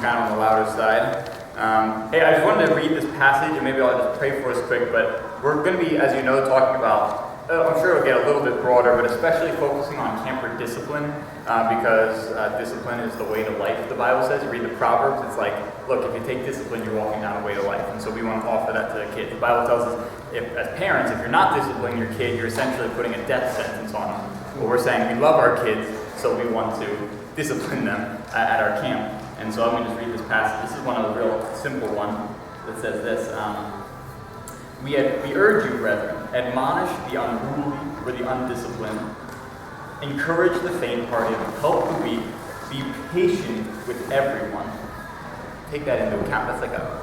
kind of on the louder side. Hey, I just wanted to read this passage, and maybe I'll just pray for us quick, but we're going to be, as you know, talking about, I'm sure it'll get a little bit broader, but especially focusing on camper discipline, because discipline is the way to life, the Bible says. You read the Proverbs, it's like, look, if you take discipline, you're walking down a way to life, and so we want to offer that to the kids. The Bible tells us, as parents, if you're not disciplining your kid, you're essentially putting a death sentence on them. But we're saying we love our kids, so we want to discipline them at our camp. And so I'm going to just read this passage. This is one of the real simple one that says this. We urge you, brethren, admonish the unruly or the undisciplined, encourage the faint-hearted, help the weak, be patient with everyone. Take that into account. That's like a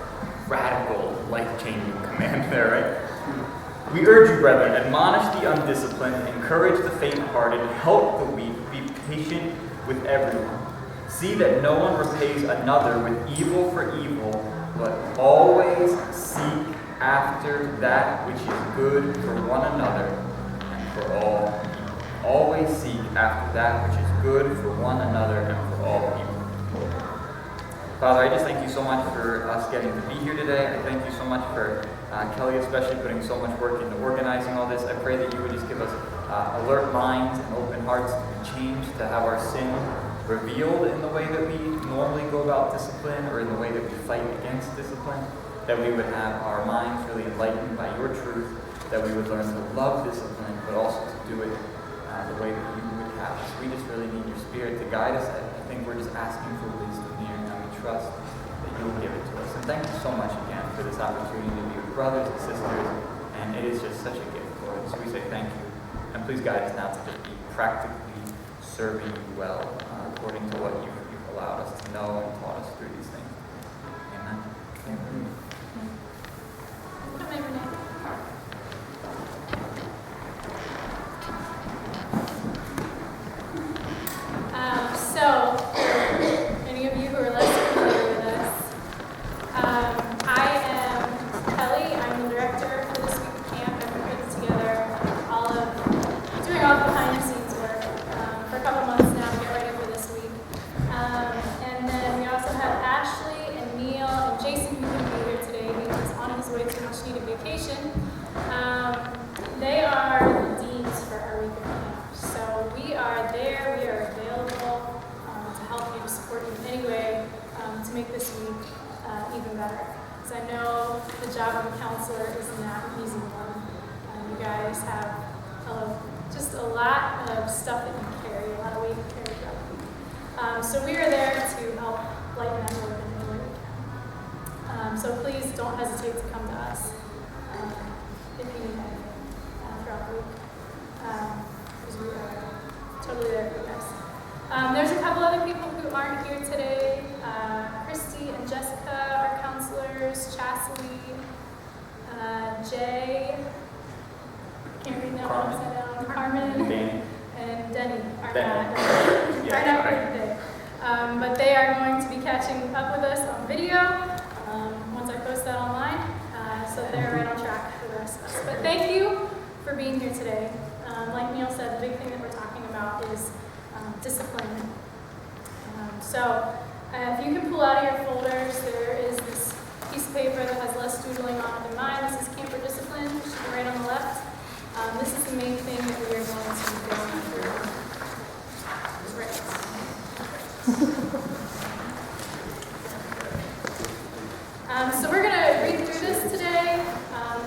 radical, life-changing command there, right? We urge you, brethren, admonish the undisciplined, encourage the faint-hearted, help the weak, be patient with everyone. See that no one repays another with evil for evil, but always seek after that which is good for one another and for all people. Always seek after that which is good for one another and for all people. Father, I just thank you so much for us getting to be here today. I thank you so much for Kelly especially putting so much work into organizing all this. I pray that you would just give us alert minds and open hearts to be changed, to have our sin revealed in the way that we normally go about discipline or in the way that we fight against discipline, that we would have our minds really enlightened by your truth, that we would learn to love discipline, but also to do it the way that you would have us. We just really need your Spirit to guide us. I think we're just asking for wisdom here, and we trust that you will give it to us. And thank you so much again for this opportunity to be with brothers and sisters, and it is just such a gift, Lord. So we say thank you, and please guide us now to just be practically serving you well, according to what you've allowed us to know and taught us through these things. Amen. Amen. So, any of you who are less familiar with us, I am Kelly. I'm the director for this week of camp. I've been putting together doing all the behind-the-scenes work for a couple months now to get ready for this week. And then we also have Ashley and Neil and Jason, who couldn't be here today. He was on his way to a much-needed vacation. They are the deans for our week of camp. So we are there. We are available to help you, to support you in any way to make this week even better. Because I know the job of a counselor is not an easy one. You guys have just a lot of stuff that you carry, a lot of weight you carry throughout the week. So we are there to help lighten that load in any way we can. So please don't hesitate to come to us if you need anything throughout the week. Because we are totally there for you guys. There's a couple other people who aren't here today. Christy and Jessica are counselors. Chastity, Jay, I can't read that one upside down. Carmen and Denny are not here today. But they are going to be catching up with us on video once I post that online. So they're right on track for the rest of us. But thank you for being here today. Like Neil said, the big thing that we're talking about is discipline. So if you can pull out of your folders, there is this piece of paper that has less doodling on it than mine. This is camper discipline, which is right on the left. This is the main thing that we are going to be going through. Right. So we're going to read through this today,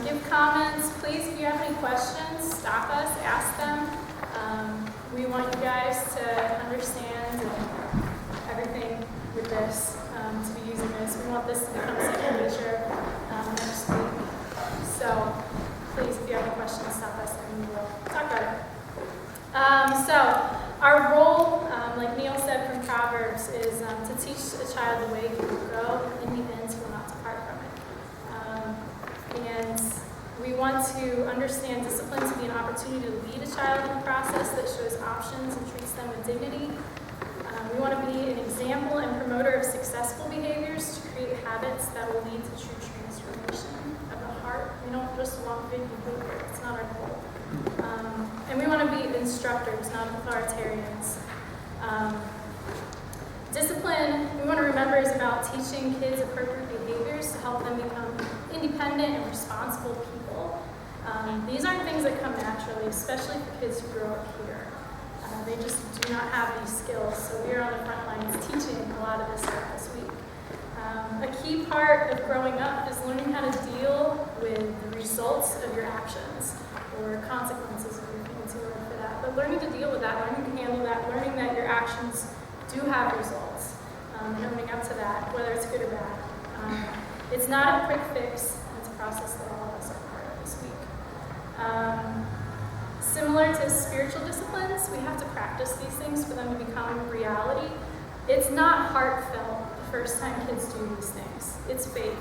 give comments. Please, if you have any questions, stop us, ask them. We want you guys to understand everything with this, to be using this. We want this to become second nature next week. So please, if you have any questions, stop us and we will talk about it. So our role, like Neil said from Proverbs, is to teach a child the way he will go, and in the end he will not depart from it. And we want to understand discipline to be an opportunity to lead a child in a process that shows options and treats them with dignity. We want to be an example and promoter of successful behaviors to create habits that will lead to true transformation of the heart. We don't just want good behavior. It's not our goal. And we want to be instructors, not authoritarians. Discipline discipline, we want to remember, is about teaching kids appropriate behaviors to help them become independent and responsible people. These aren't things that come naturally, especially for kids who grow up here. They just do not have these skills, so we are on the front lines teaching a lot of this stuff this week. A key part of growing up is learning how to deal with the results of your actions, or consequences if you're fancy word for that. But learning to deal with that, learning to handle that, learning that your actions do have results, and owning up to that, whether it's good or bad. It's not a quick fix, it's a process that all of us are part of this week. Similar to spiritual disciplines, we have to practice these things for them to become reality. It's not heartfelt the first time kids do these things. It's fake.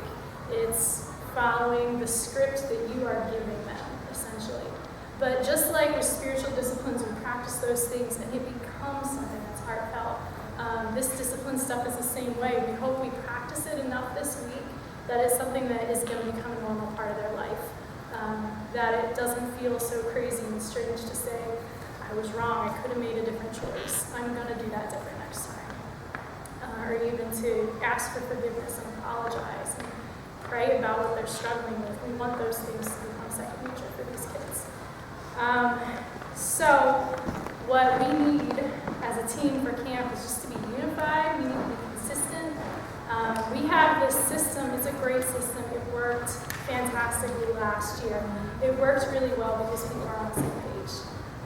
It's following the script that you are giving them, essentially. But just like with spiritual disciplines, we practice those things and it becomes something that's heartfelt. This discipline stuff is the same way. We hope we practice it enough this week that it's something that is going to become a normal part of their life. That it doesn't feel so crazy and strange to say, I was wrong, I could have made a different choice. I'm going to do that different next time. Or even to ask for forgiveness and apologize and pray about what they're struggling with. We want those things to become second nature for these kids. So what we need as a team for camp is just to be unified. We need to be consistent. We have this system. It's a great system. It worked fantastically last year. It worked really well because people are on the same page.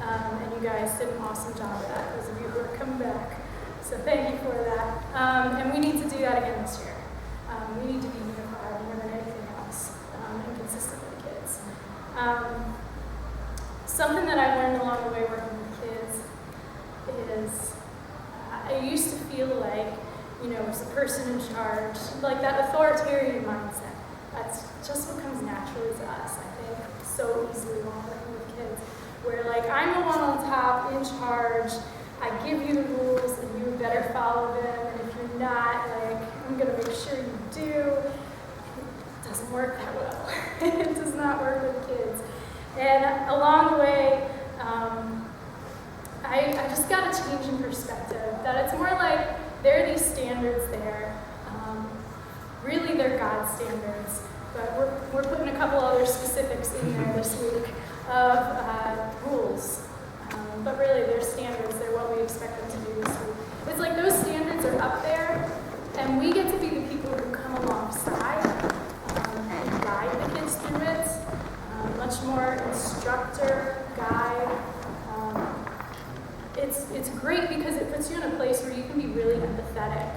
And you guys did an awesome job of that, those of you who are coming back. So thank you for that. And we need to do that again this year. We need to be unified more than anything else, and consistent with the kids. Something that I learned along the way working with kids is I used to feel like, as a person in charge, like that authoritarian mindset. That's just what comes naturally to us, I think, so easily while working with kids. Where I'm the one on top, in charge, I give you the rules and you better follow them, and if you're not, I'm gonna make sure you do. It doesn't work that well. It does not work with kids. And along the way, I just got a change in perspective, that it's more like there are these standards there. Really, they're God standards, but we're putting a couple other specifics in there this week of rules. But really, they're standards. They're what we expect them to do this week. It's like those standards are up there, and we get to be the people who come alongside and guide the kids through it. Much more instructor, guide. It's great because it puts you in a place where you can be really empathetic,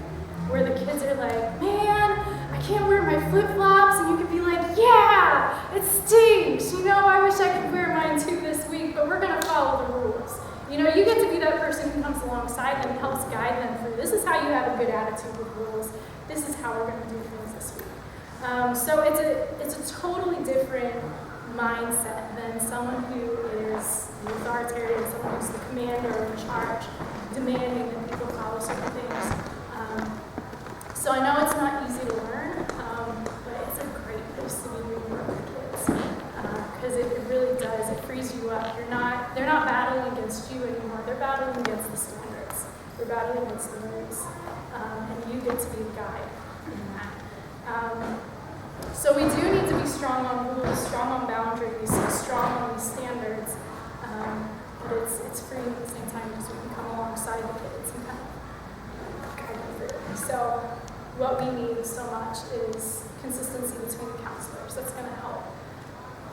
where the kids are like, man, I can't wear my flip-flops, and you can be like, yeah, it stinks, I wish I could wear mine too this week, but we're going to follow the rules. You get to be that person who comes alongside them and helps guide them through, this is how you have a good attitude with rules, this is how we're going to do things this week. So it's a totally different mindset than someone who is the authoritarian, someone who's the commander or in charge, demanding that people follow certain things. So I know it's not easy to learn, but it's a great place to be when you work with kids, because it really does. It frees you up. They're not battling against you anymore. They're battling against the standards. They're battling against the rules, and you get to be the guide in that. So we do need to be strong on rules, strong on boundaries, strong on these standards, but it's freeing at the same time because we can come alongside the kids and kind of guide them through it. So what we need so much is consistency between the counselors. That's going to help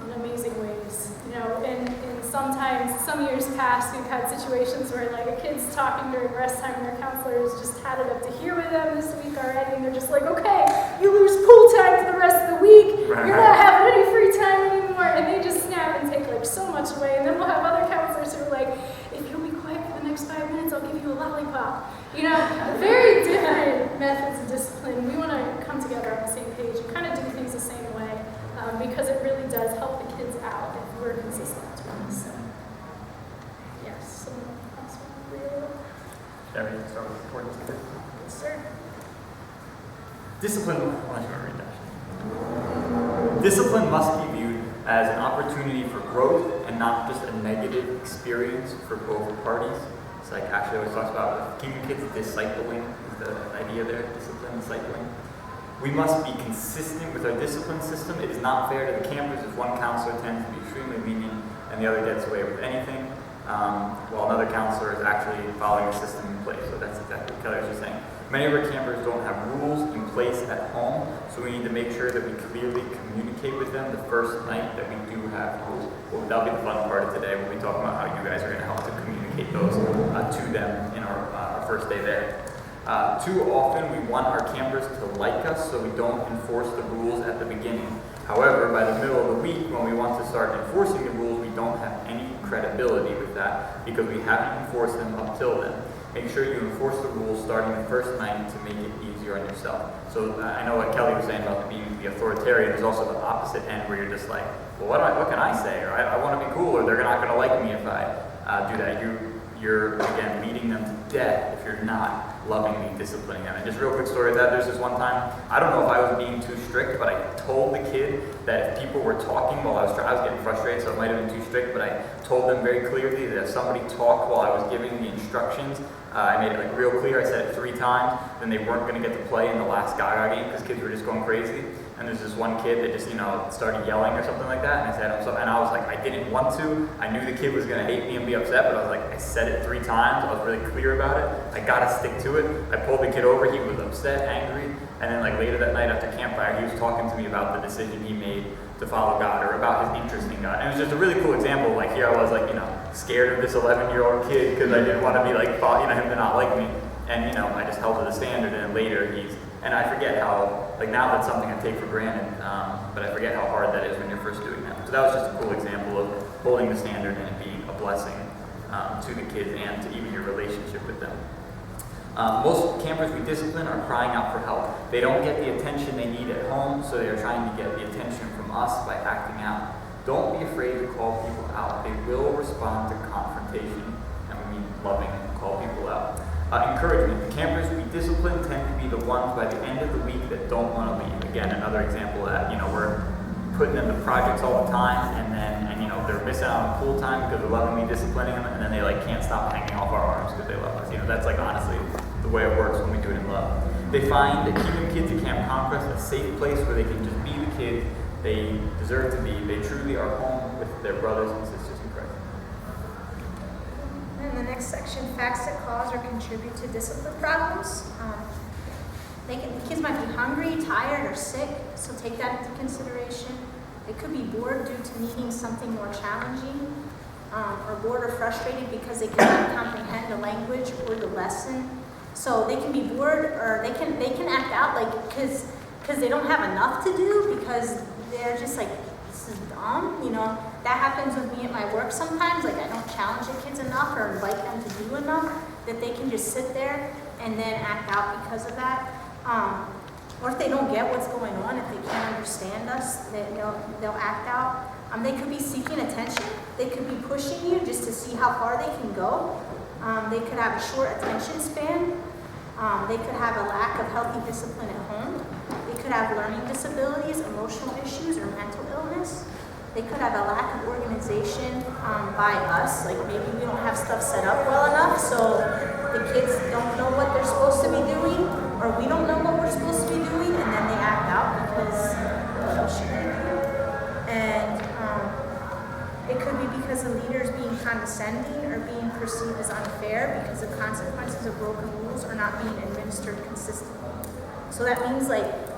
in amazing ways. And sometimes, some years past, we've had situations where a kid's talking during rest time and their counselor has just had it up to here with them this week already, and they're just like, okay, you lose pool time for the rest of the week, you're not having any free time anymore, and they just snap and take so much away. And then we'll have other counselors who are like, if you'll be quiet for the next 5 minutes, I'll give you a lollipop. Very different methods of discipline. We want to come together on the same page and kind of do things the same way, because it really does help the kids out if we're consistent. So, yes. Someone else want to read? Yeah, we can start with importance of discipline. Yes, sir. Discipline, unless you want to read that. Discipline must be viewed as an opportunity for growth and not just a negative experience for both parties. It's actually always talks about keeping kids discipling the idea there, discipline and cycling. We must be consistent with our discipline system. It is not fair to the campers if one counselor tends to be extremely lenient and the other gets away with anything, while another counselor is actually following the system in place. So that's exactly what Kelly was just saying. Many of our campers don't have rules in place at home, so we need to make sure that we clearly communicate with them the first night that we do have rules. Well, that'll be the fun part of today. We'll be talking about how you guys are going to help to communicate those to them in our first day there. Too often we want our campers to like us, so we don't enforce the rules at the beginning. However, by the middle of the week, when we want to start enforcing the rules, we don't have any credibility with that because we haven't enforced them up till then. Make sure you enforce the rules starting the first night to make it easier on yourself. So I know what Kelly was saying about being the authoritarian. There's also the opposite end where you're just like, well, what can I say? Or I want to be cool, or they're not going to like me if I do that. You're, again, leading them to death if you're not lovingly disciplining them. And just real quick story of that, there's this one time, I don't know if I was being too strict, but I told the kid that if people were talking while I was getting frustrated, so it might have been too strict, but I told them very clearly that if somebody talked while I was giving the instructions, I made it like real clear, I said it 3 times, then they weren't going to get to play in the last Gaga game because kids were just going crazy. And there's this one kid that just, started yelling or something like that, and I said, and I was like, I didn't want to. I knew the kid was going to hate me and be upset, but I was like, I said it 3 times. I was really clear about it. I got to stick to it. I pulled the kid over. He was upset, angry, and then like later that night after campfire, he was talking to me about the decision he made to follow God or about his interest in God. And it was just a really cool example. Like here I was like, scared of this 11-year-old kid because I didn't want to be like, him to not like me. And I just held to the standard. And then later and I forget how, like now that's something I take for granted, but I forget how hard that is when you're first doing that. So that was just a cool example of holding the standard and it being a blessing to the kids and to even your relationship with them. Most campers we discipline are crying out for help. They don't get the attention they need at home, so they are trying to get the attention from us by acting out. Don't be afraid to call people out. They will respond to confrontation, and we mean loving to call people out. Encouragement. The campers we discipline tend to be the ones by the end of the week that don't want to leave. Again, another example of that, we're putting them to projects all the time, and they're missing out on pool time because we're lovingly disciplining them, and then they can't stop hanging off our arms because they love us. That's honestly the way it works when we do it in love. They find that keeping kids at Camp Conquest a safe place where they can just be the kids they deserve to be. They truly are home with their brothers and sisters in Christ. In the next section, facts that cause or contribute to discipline problems. The kids might be hungry, tired, or sick, so take that into consideration. They could be bored due to needing something more challenging, or bored or frustrated because they cannot comprehend the language or the lesson. So they can be bored, or they can act out because they don't have enough to do because they're just like, this is dumb. That happens with me at my work sometimes. I don't challenge the kids enough or invite them to do enough that they can just sit there and then act out because of that. Or if they don't get what's going on, if they can't understand us, they'll act out. They could be seeking attention. They could be pushing you just to see how far they can go. They could have a short attention span. They could have a lack of healthy discipline at home. They could have learning disabilities, emotional issues, or mental illness. They could have a lack of organization by us, like maybe we don't have stuff set up well enough, so the kids don't know what they're supposed to be doing, or we don't know what we're supposed to be doing, and then they act out because what else should they do? And it could be because the leader is being condescending or being perceived as unfair because the consequences of broken rules are not being administered consistently. So that means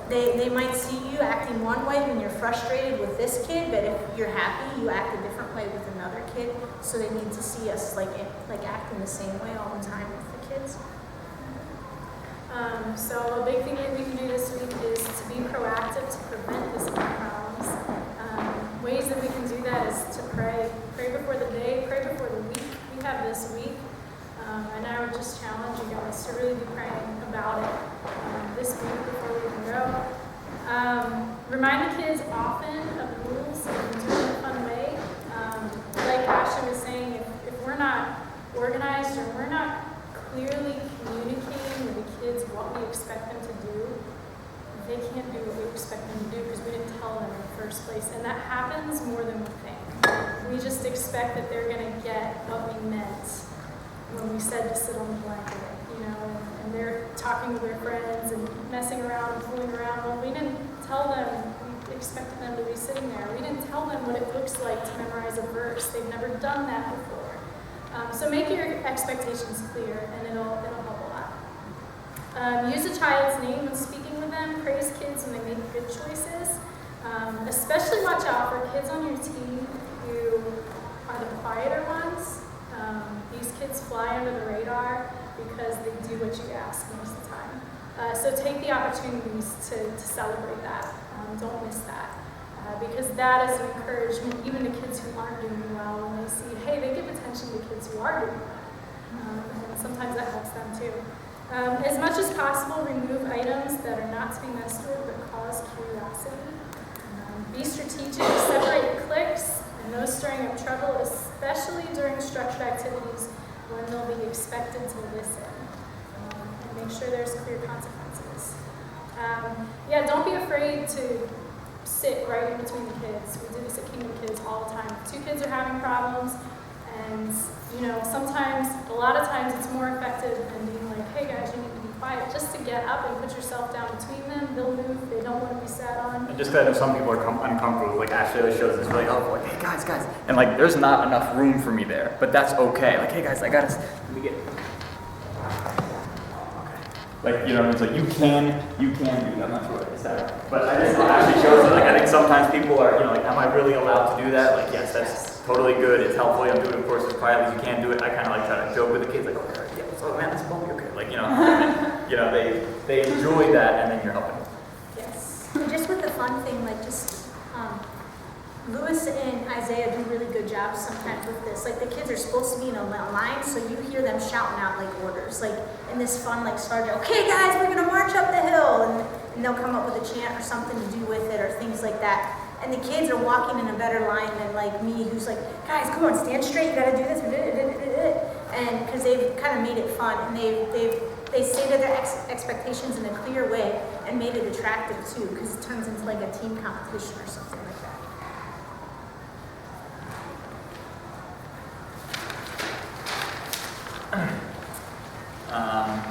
they might see you acting one way when you're frustrated with this kid, but if you're happy, you act a different way with another kid. So they need to see us acting the same way all the time with the kids. So a big thing that we can do this week is to be proactive to prevent discipline problems. Ways that we can do that is to pray. Pray before the day, pray before the week we have this week. And I would just challenge you guys to really be praying about it this week before we can go. Remind the kids often of the rules and do it in a fun way. Like Ashley was saying, if we're not organized or we're not clearly communicating with the kids what we expect them to do, they can't do what we expect them to do because we didn't tell them in the first place. And that happens more than we think. We just expect that they're going to get what we meant when we said to sit on the blanket. and they're talking to their friends and messing around and fooling around. Well, we didn't tell them, we expected them to be sitting there. We didn't tell them what it looks like to memorize a verse. They've never done that before. So make your expectations clear, and it'll help a lot. Use a child's name when speaking with them. Praise kids when they make good choices. Especially watch out for kids on your team who are the quieter ones. These kids fly under the radar because they do what you ask most of the time. So take the opportunities to celebrate that. Don't miss that. Because that is an encouragement even to kids who aren't doing well when they see, hey, they give attention to kids who are doing well. And sometimes that helps them too. As much as possible, remove items that are not to be messed with but cause curiosity. Be strategic, separate cliques, and no stirring up trouble, especially during structured activities when they'll be expected to listen. And make sure there's clear consequences. Don't be afraid to sit right in between the kids. We do this at Kingdom Kids all the time. If two kids are having problems, and sometimes, a lot of times it's more effective than being like, hey guys, you need to be quiet, just to get up and put yourself down between them. They'll move, they don't want to be sat on. And just because I know some people are uncomfortable, like Ashley always shows this really helpful, like, hey guys, and like there's not enough room for me there, but that's okay. Like, hey guys, I gotta, let me get, like, it's like you can do that. I'm not sure what I said, but I just actually shows it. Like, I think sometimes people are, like, am I really allowed to do that? Like, yes, that's totally good. It's helpful. I'm doing it, of course, as quietly as you can do it. I kind of like try to joke with the kids, like, okay, yeah, so man, that's bumpy, okay, like, they enjoy that, and then you're helping. Yes. And just with the fun thing, like Lewis and Isaiah do really good jobs sometimes with this. Like the kids are supposed to be in a line, so you hear them shouting out like orders, like in this fun like sergeant. Okay, guys, we're gonna march up the hill, and they'll come up with a chant or something to do with it or things like that. And the kids are walking in a better line than like me, who's like, guys, come on, stand straight. You gotta do this, and because they've kind of made it fun, and they stated their expectations in a clear way and made it attractive too, because it turns into like a team competition or something like that.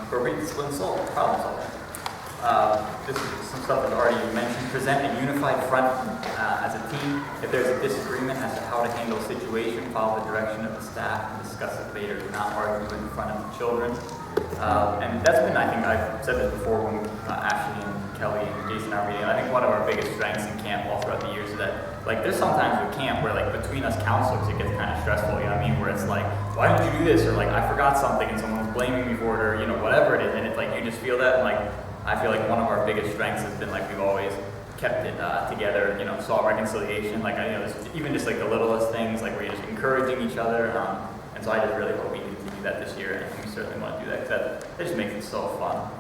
Appropriate discipline problem solving. This is some stuff that's already mentioned. Present a unified front as a team. If there's a disagreement as to how to handle a situation, follow the direction of the staff and discuss it later. Do not argue in front of the children. And that's been, I think, I've said this before when Ashley and Kelly and Jason are reading. I think one of our biggest strengths in camp all throughout the years is that, like, there's sometimes with camp where, like, between us counselors, it gets kind of stressful, you know what I mean? Where it's like, why didn't you do this? Or, like, I forgot something and someone's blaming me for it, or, whatever it is. And it's like, you just feel that, and, like, I feel like one of our biggest strengths has been, like, we've always kept it together, sought reconciliation. Like, even just, like, the littlest things, like, where you're just encouraging each other. And so I just really hope we can continue that this year, and we certainly want to do that, because that just makes it so fun.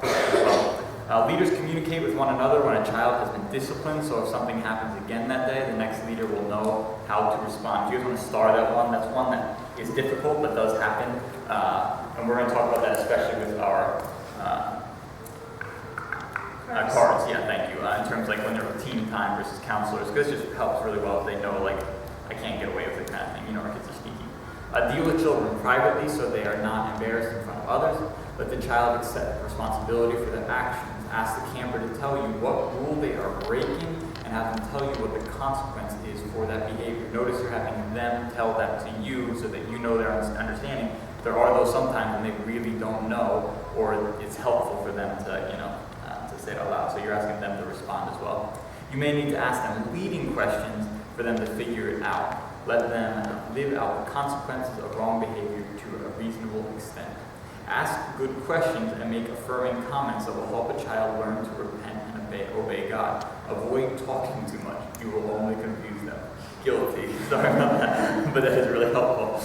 Leaders communicate with one another when a child has been disciplined, so if something happens again that day, the next leader will know how to respond. If you guys want to star that one, that's one that is difficult but does happen. And we're going to talk about that especially with our cards. Yeah, thank you. In terms of like when they're team time versus counselors, because it just helps really well if they know, like, I can't get away with it kind of thing. Our kids are sneaky. Deal with children privately so they are not embarrassed in front of others. Let the child accept responsibility for their actions. Ask the camper to tell you what rule they are breaking and have them tell you what the consequence is for that behavior. Notice you're having them tell that to you so that you know their understanding. There are those sometimes when they really don't know, or it's helpful for them to, to say it out loud. So you're asking them to respond as well. You may need to ask them leading questions for them to figure it out. Let them live out the consequences of wrong behavior to a reasonable extent. Ask good questions and make affirming comments that will help a child learn to repent and obey God. Avoid talking too much. You will only confuse them. Guilty. Sorry about that, but that is really helpful.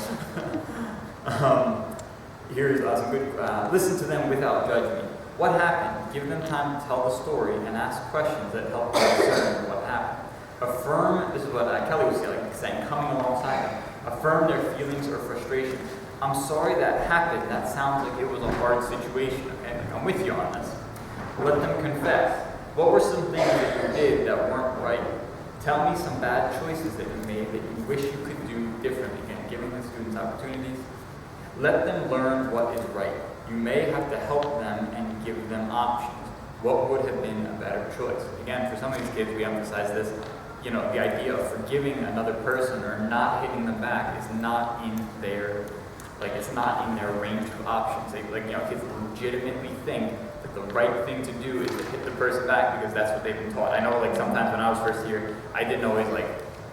Here's some good, listen to them without judgment. What happened? Give them time to tell the story and ask questions that help them discern what happened. Affirm, this is what Kelly was saying, coming alongside them. Affirm their feelings or frustrations. I'm sorry that happened. That sounds like it was a hard situation. Okay, I'm with you on this. Let them confess. What were some things that you did that weren't right? Tell me some bad choices that you made that you wish you could do differently. Again, giving the students opportunities. Let them learn what is right. You may have to help them and give them options. What would have been a better choice? Again, for some of these kids, we emphasize this, the idea of forgiving another person or not hitting them back is not in their, it's not in their range of options. Kids legitimately think that the right thing to do is to hit the person back because that's what they've been taught. I know, sometimes when I was first here, I didn't always,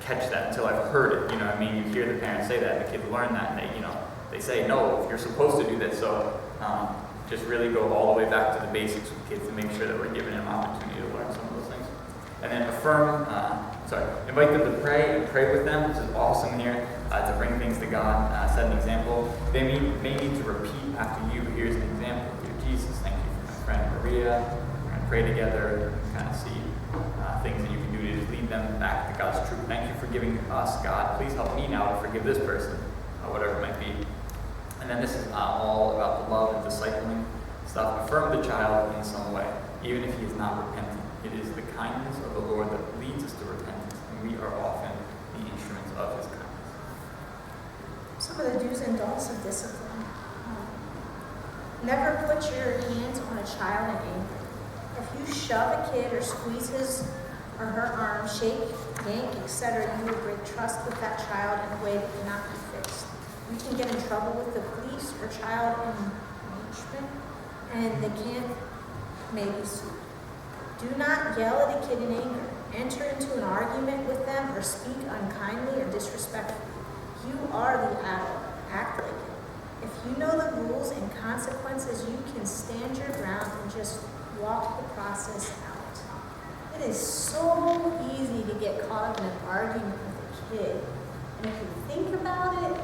catch that until I've heard it, you know what I mean? You hear the parents say that, and the kids learn that, and they say, no, you're supposed to do this. So just really go all the way back to the basics with kids to make sure that we're giving them opportunity to learn some of those things. And then invite them to pray and pray with them. This is awesome here to bring things to God, set an example. They may need to repeat after you. Here's an example. Dear Jesus, thank you for my friend Maria. We're going to pray together and kind of see things that you can do to just lead them back to God's truth. Thank you for giving us, God. Please help me now to forgive this person, whatever it might be. And then this is all about the love and discipling stuff. Affirm the child in some way, even if he is not repentant. It is the kindness of the Lord that leads us to repentance, and we are often the instruments of his kindness. Some of the do's and don'ts of discipline. Never put your hands on a child in anger. If you shove a kid or squeeze his or her arm, shake, yank, etc., you will break trust with that child in a way that cannot be fixed. You can get in trouble with the police or child endangerment, and they can't maybe sue. Do not yell at a kid in anger. Enter into an argument with them or speak unkindly or disrespectfully. You are the adult. Act like it. If you know the rules and consequences, you can stand your ground and just walk the process out. It is so easy to get caught up in an argument with a kid. And if you think about it,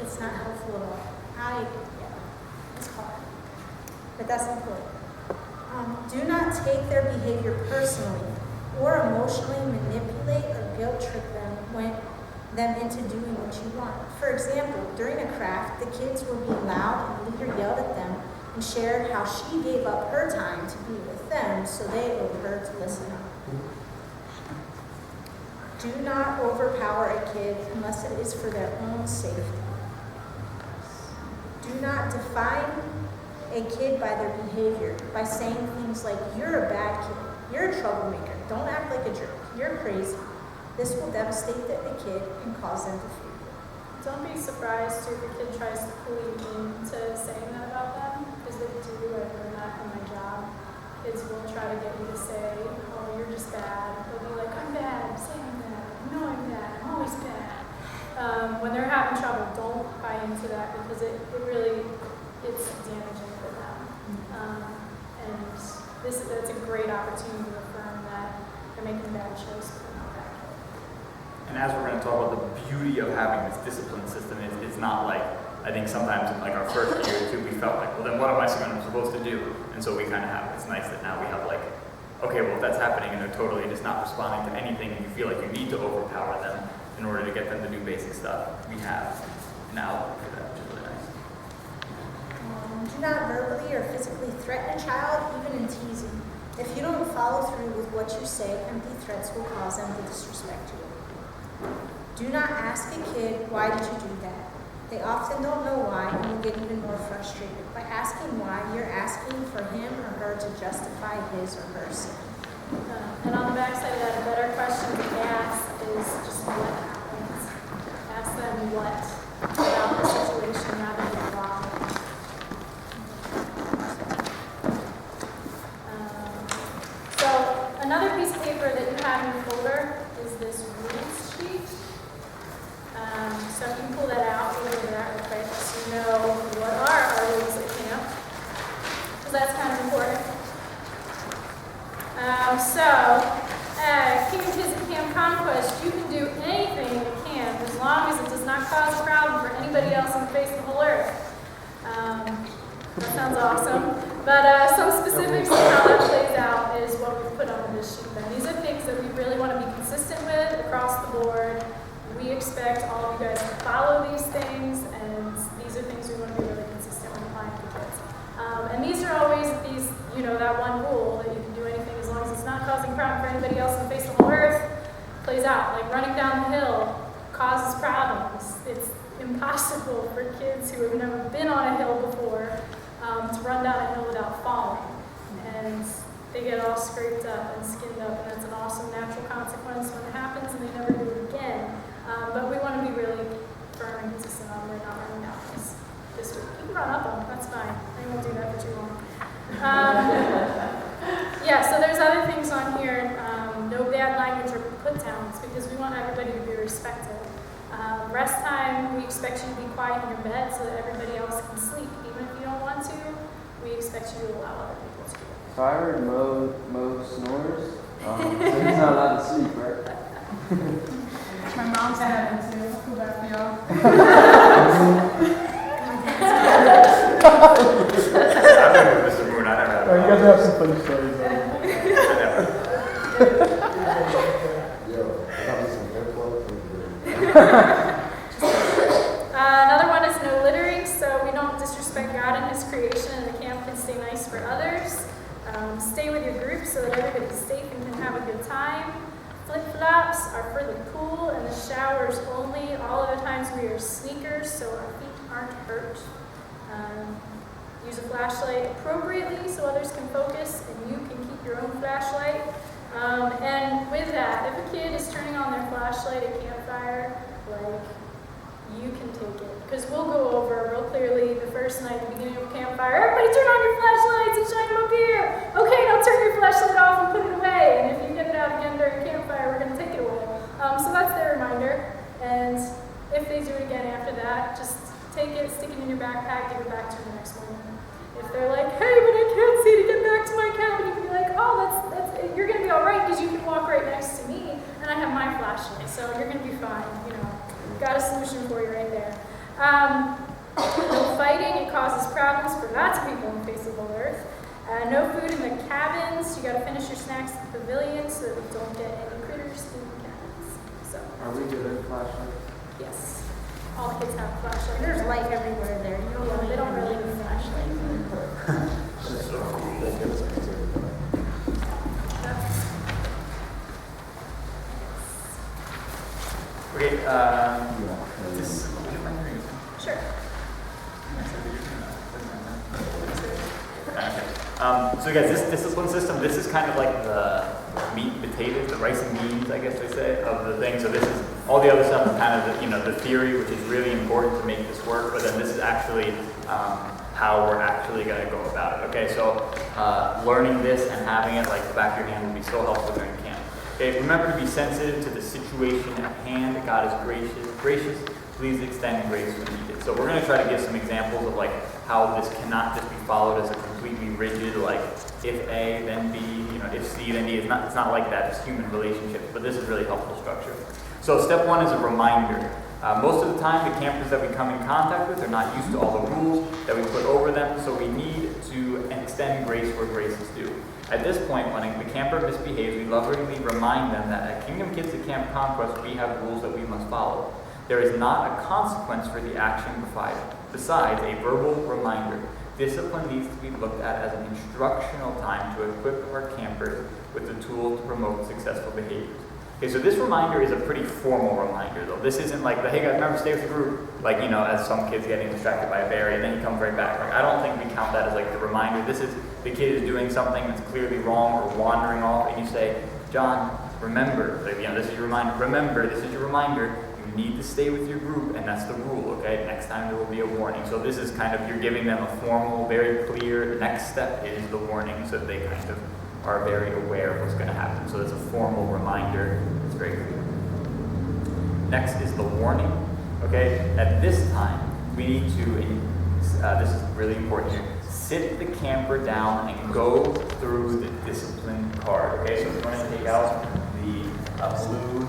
it's not helpful at all. It's hard. But that's important. Do not take their behavior personally or emotionally manipulate or guilt trip them into doing what you want. For example, during a craft, the kids were being loud and the leader yelled at them and shared how she gave up her time to be with them, so they owed her to listen up. Do not overpower a kid unless it is for their own safety. Do not define a kid by their behavior, by saying things like, you're a bad kid, you're a troublemaker, don't act like a jerk, you're crazy. This will devastate the kid and cause them to fear you. Don't be surprised if your kid tries to pull you into saying that about them, because they do, and they're not in my job. Kids will try to get you to say, oh, you're just bad. They'll be like, I'm bad, I'm saying I'm bad, no, I'm bad, I'm always bad. When they're having trouble, don't buy into that, because it's damaging for them. And that's a great opportunity to affirm that they're making a bad choice, but they're not bad. And as we're going to talk about the beauty of having this discipline system, it's not I think sometimes in our first year or two, we felt well, then what am I supposed to do? And so we kind of have, it's nice that now we have okay, well, if that's happening and they're totally just not responding to anything and you feel like you need to overpower them in order to get them to do basic stuff, we have an outlet for that, which is really nice. Do not verbally or physically threaten a child, even in teasing. If you don't follow through with what you say, empty threats will cause them to disrespect you. Do not ask a kid, why did you do that? They often don't know why and will get even more frustrated. By asking why, you're asking for him or her to justify his or her sin. And on the back side of that, a better question to ask is just what happens. Ask them what about the situation rather than why. So another piece of paper that you have in your folder is this rules sheet. So you can pull that out, go over that real quick, so you know what are our rules at camp, because that's kind of important. Kingdom Kids at Camp Conquest, you can do anything at camp as long as it does not cause a problem for anybody else on the face of the whole earth. That sounds awesome. But some specifics of how that plays out is what we've put on this sheet. And these are things that we really want to be consistent with across the board. We expect all of you guys to follow these things, and these are things we want to be really consistent with applying to kids. And these are always that one rule that you can do anything as long as it's not causing a problem for anybody else on the face of the whole earth plays out. Like running down the hill causes problems. It's impossible for kids who have never been on a hill before to run down a hill without falling. And they get all scraped up and skinned up, and that's an awesome natural consequence when it happens, and they never do it again. But we want to be really firm and consistent on we're not running down this week. You can run up them, that's fine. I won't do that for too long. Yeah, so there's other things on here. No bad language or put downs, because we want everybody to be respected. Rest time, we expect you to be quiet in your bed so that everybody else can sleep. Even if you don't want to, we expect you to allow other people to. So I heard Mo snores. So he's not allowed to sleep, right? My mom's had it too. Feel bad for y'all. I've been with Mr. Moon, I never had Oh, you guys have some funny stories. Another one is no littering, so we don't disrespect God and His creation, and the camp can stay nice for others. Stay with your group so that everybody's safe and can have a good time. Flip-flops are for the pool and the showers only. All of the times we wear sneakers so our feet aren't hurt. Use a flashlight appropriately so others can focus and you can keep your own flashlight. And with that, if a kid is turning on their flashlight at campfire, like, you can take it. Because we'll go over real clearly the first night at the beginning of a campfire, everybody turn on your flashlights and shine them up here. Okay, now turn your flashlight off and put it away. And if you get it out again during campfire, we're going to take it away. So that's their reminder. And if they do it again after that, just take it, stick it in your backpack, give it back to them the next morning. If they're like, hey, but I can't see to get back to my cabin, you can be like, oh, that's you're going to be all right because you can walk right next to me, and I have my flashlight, so you're going to be fine. You know, got a solution for you right there. No fighting, it causes problems for lots of people on the face of the earth. No food in the cabins. You got to finish your snacks at the pavilion so that we don't get any critters in the cabins. So, Are we given flashlights? yes, all the kids have flashlights. There's light everywhere there. You don't They don't really need flashlights. Okay, this, would you mind reading this? Sure. So guys, this discipline system, this is kind of like the meat and potatoes, the rice and beans, I guess they say, of the thing. So this is, all the other stuff is kind of the, the theory, which is really important to make this work, but then this is actually how we're actually going to go about it. Okay, so learning this and having it like the back of your hand will be so helpful during camp. Okay, remember to be sensitive to the situation at hand. God is gracious. Please extend grace when needed. So we're going to try to give some examples of like how this cannot just be followed as a completely rigid, like if A, then B, if C, then D. It's not like that. It's human relationships, but this is really helpful structure. So step one is a reminder. Most of the time, the campers that we come in contact with are not used to all the rules that we put over them, so we need to extend grace where grace is due. At this point, when the camper misbehaves, we lovingly remind them that at Kingdom Kids at Camp Conquest, we have rules that we must follow. There is not a consequence for the action besides a verbal reminder. Discipline needs to be looked at as an instructional time to equip our campers with the tools to promote successful behaviors. Okay, so this reminder is a pretty formal reminder, though. This isn't like the, hey guys, remember, stay with the group, like, as some kids getting distracted by a berry, and then he comes right back. Like, I don't think we count that as like the reminder. This is, the kid is doing something that's clearly wrong or wandering off, and you say, John, remember, like, this is your reminder. Remember, this is your reminder. You need to stay with your group, and that's the rule, okay? Next time there will be a warning. So this is kind of, you're giving them a formal, very clear, next step is the warning, so they kind of are very aware of what's going to happen. So it's a formal reminder. It's very clear. Next is the warning. Okay, at this time, we need to, this is really important here, sit the camper down and go through the discipline card. Okay, so we're going to take out the blue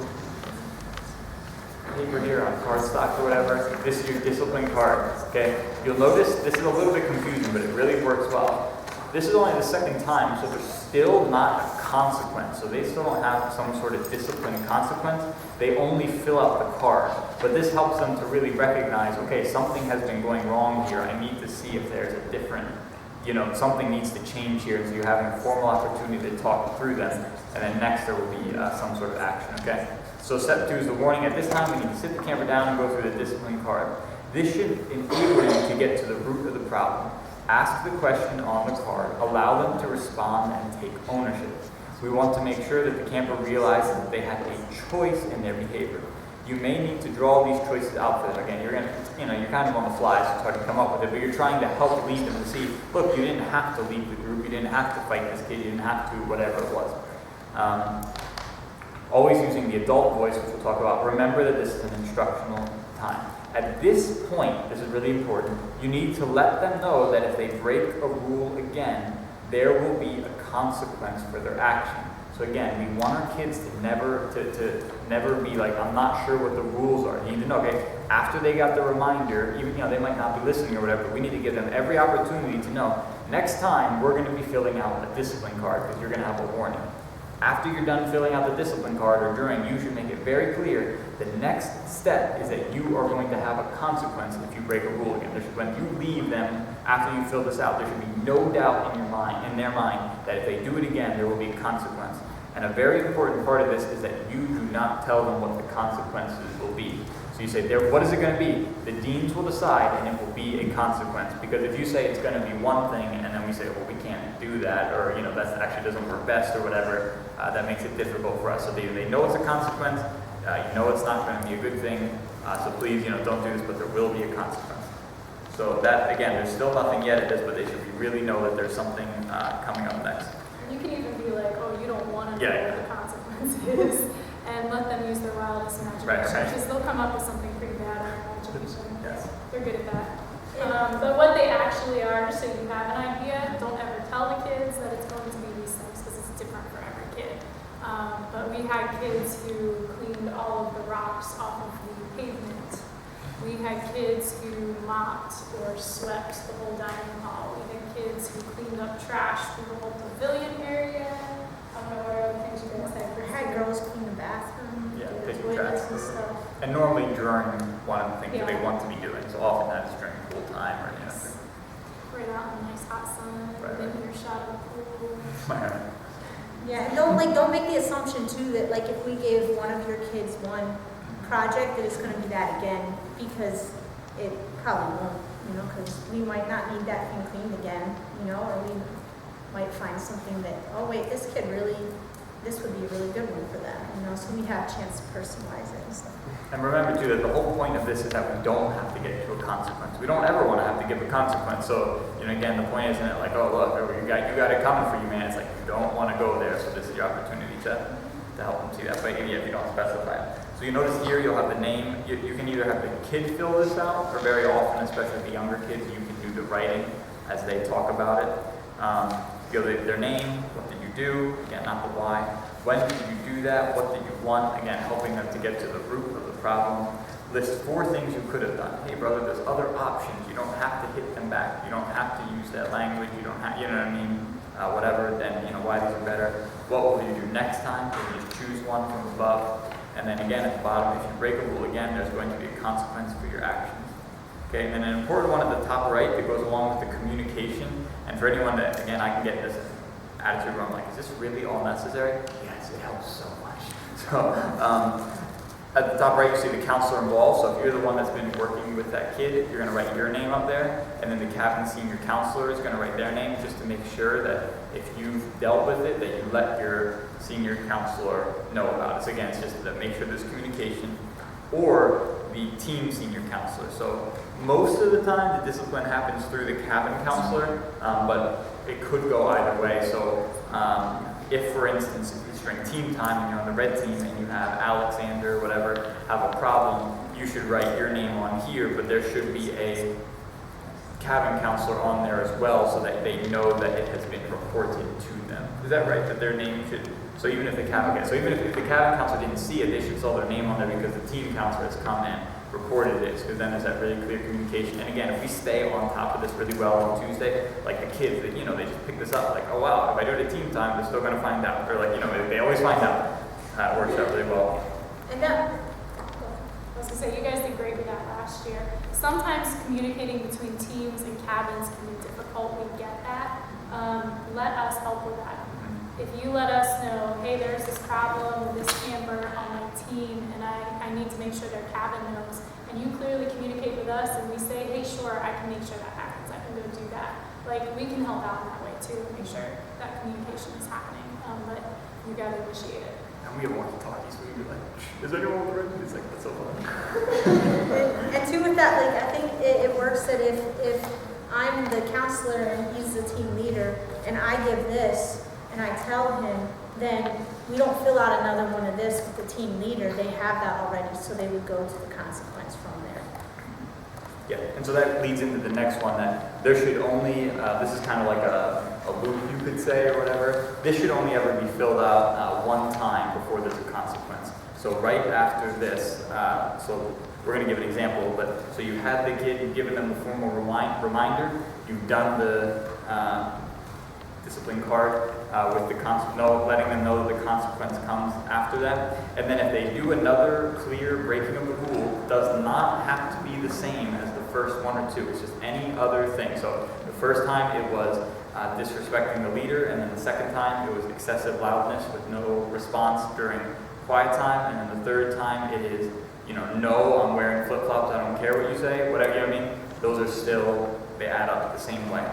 paper here on cardstock or whatever. This is your discipline card. Okay, you'll notice this is a little bit confusing, but it really works well. This is only the second time, so there's still not a consequence. So they still don't have some sort of discipline consequence. They only fill out the card. But this helps them to really recognize, okay, something has been going wrong here. I need to see if there's a different, something needs to change here. So you're having a formal opportunity to talk through them. And then next there will be some sort of action, okay? So step 2 is the warning. At this time, we need to sit the camper down and go through the discipline card. This should enable you to get to the root of the problem. Ask the question on the card, allow them to respond and take ownership. We want to make sure that the camper realizes that they have a choice in their behavior. You may need to draw these choices out for them. Again, you're kind of on the fly, so it's hard to come up with it, but you're trying to help lead them to see, look, you didn't have to leave the group, you didn't have to fight this kid, you didn't have to, whatever it was. Always using the adult voice, which we'll talk about. Remember that this is an instructional time. At this point, this is really important, you need to let them know that if they break a rule again, there will be a consequence for their action. So again, we want our kids to never be like, I'm not sure what the rules are. You need to know, okay, after they got the reminder, even they might not be listening or whatever, but we need to give them every opportunity to know, next time we're going to be filling out a discipline card because you're going to have a warning. After you're done filling out the discipline card or during, you should make it very clear the next step is that you are going to have a consequence if you break a rule again. When you leave them after you fill this out, there should be no doubt in their mind that if they do it again, there will be a consequence. And a very important part of this is that you do not tell them what the consequences will be. So you say, what is it going to be? The deans will decide, and it will be a consequence. Because if you say it's going to be one thing, and then we say, well, we can't do that, or that actually doesn't work best, or whatever, that makes it difficult for us. So they know it's a consequence. It's not going to be a good thing. So please, don't do this, but there will be a consequence. So that, again, there's still nothing yet at this, but they should really know that there's something coming up next. You can even be like, oh, you don't want to know what the consequence is, and let them use their wildest imagination, because they'll come up with something pretty bad in their imagination. Yes. They're good at that. But what they actually are, just so you have an idea, don't ever tell the kids that it's going to be these things, because it's different for every kid. But we had kids who cleaned all of the rocks off of the pavement. We had kids who mopped or swept the whole dining hall. We had kids who cleaned up trash through the whole pavilion area. I don't know what other things you guys had. I had girls clean the bathroom, Yeah, do the taking toilets trash. and stuff. And normally during one of the things that they want to be doing. So often that's during pool time or Right out in the nice hot sun, within earshot of the pool. Yeah, and don't make the assumption too that like if we give one of your kids one project that it's going to be that again, because it probably won't, because we might not need that thing cleaned again, or we might find something that, oh wait, this would be a really good one for them, so we have a chance to personalize it and stuff. And remember too that the whole point of this is that we don't have to get to a consequence. We don't ever want to have to give a consequence. So, again, the point isn't like, oh look, you got it coming for you, man. It's like you don't want to go there, so this is your opportunity to help them see that. But if you don't specify it. So you notice here you'll have the name. You can either have the kid fill this out, or very often, especially the younger kids, you can do the writing as they talk about it. You'll leave their name, what did you do, again, not the why. When did you do that, what did you want, again, helping them to get to the root of the problem. List 4 things you could have done. Hey brother, there's other options. You don't have to hit them back. You don't have to use that language. You don't have, whatever, then, why these are better. What will you do next time? You just choose one from above. And then again, at the bottom, if you break a rule again, there's going to be a consequence for your actions. Okay, and then an important one at the top right that goes along with the communication. And for anyone that, again, I can get this attitude where I'm like, is this really all necessary? Yes, it helps so much. So, at the top right, you see the counselor involved. So if you're the one that's been working with that kid, you're going to write your name up there. And then the cabin senior counselor is going to write their name just to make sure that if you've dealt with it, that you let your senior counselor know about it. So again, it's just to make sure there's communication. Or the team senior counselor. So most of the time, the discipline happens through the cabin counselor, but it could go either way. So if, for instance, it's during team time and you're on the red team and you have Alexander or whatever have a problem, you should write your name on here, but there should be a cabin counselor on there as well so that they know that it has been reported to them. Is that right? That their name should, so even if the cabin, if the cabin counselor didn't see it, they should saw their name on there because the team counselor has come and reported this, because then there's that really clear communication. And again, if we stay on top of this really well on Tuesday, like the kids, they just pick this up, like, oh wow, if I do it at team time, they're still going to find out. Or like, they always find out. It works out really well. And I was going to say, you guys did great with that last year. Sometimes communicating between teams and cabins can be difficult. We get that. Let us help with that. If you let us know, hey, there's this problem with this camper on my team, and I need to make sure their cabin knows, and you clearly communicate with us, and we say, hey, sure, I can make sure that happens. I can go do that. like, we can help out in that way too, make sure that communication is happening, but you gotta initiate it. And we have walkie-talkies, so we be like, is anyone with the red? It's like, that's so fun. And too with that, like, I think it works that if I'm the counselor and he's the team leader, and I give this, and I tell him, then we don't fill out another one of this with the team leader. They have that already, so they would go to the consequence from there. Yeah, and so that leads into the next one, that there should only, this is kind of like a loop, you could say, or whatever. This should only ever be filled out one time before there's a consequence. So right after this, so we're going to give an example, but so you had the kid, you've given them the formal reminder, you've done the discipline card with the letting them know that the consequence comes after that. And then if they do another clear breaking of the rule, does not have to be the same as the first one or two. It's just any other thing. So the first time it was disrespecting the leader, and then the second time it was excessive loudness with no response during quiet time, and then the third time it is, no, I'm wearing flip-flops, I don't care what you say, whatever, you know what I mean? Those are still, they add up the same way.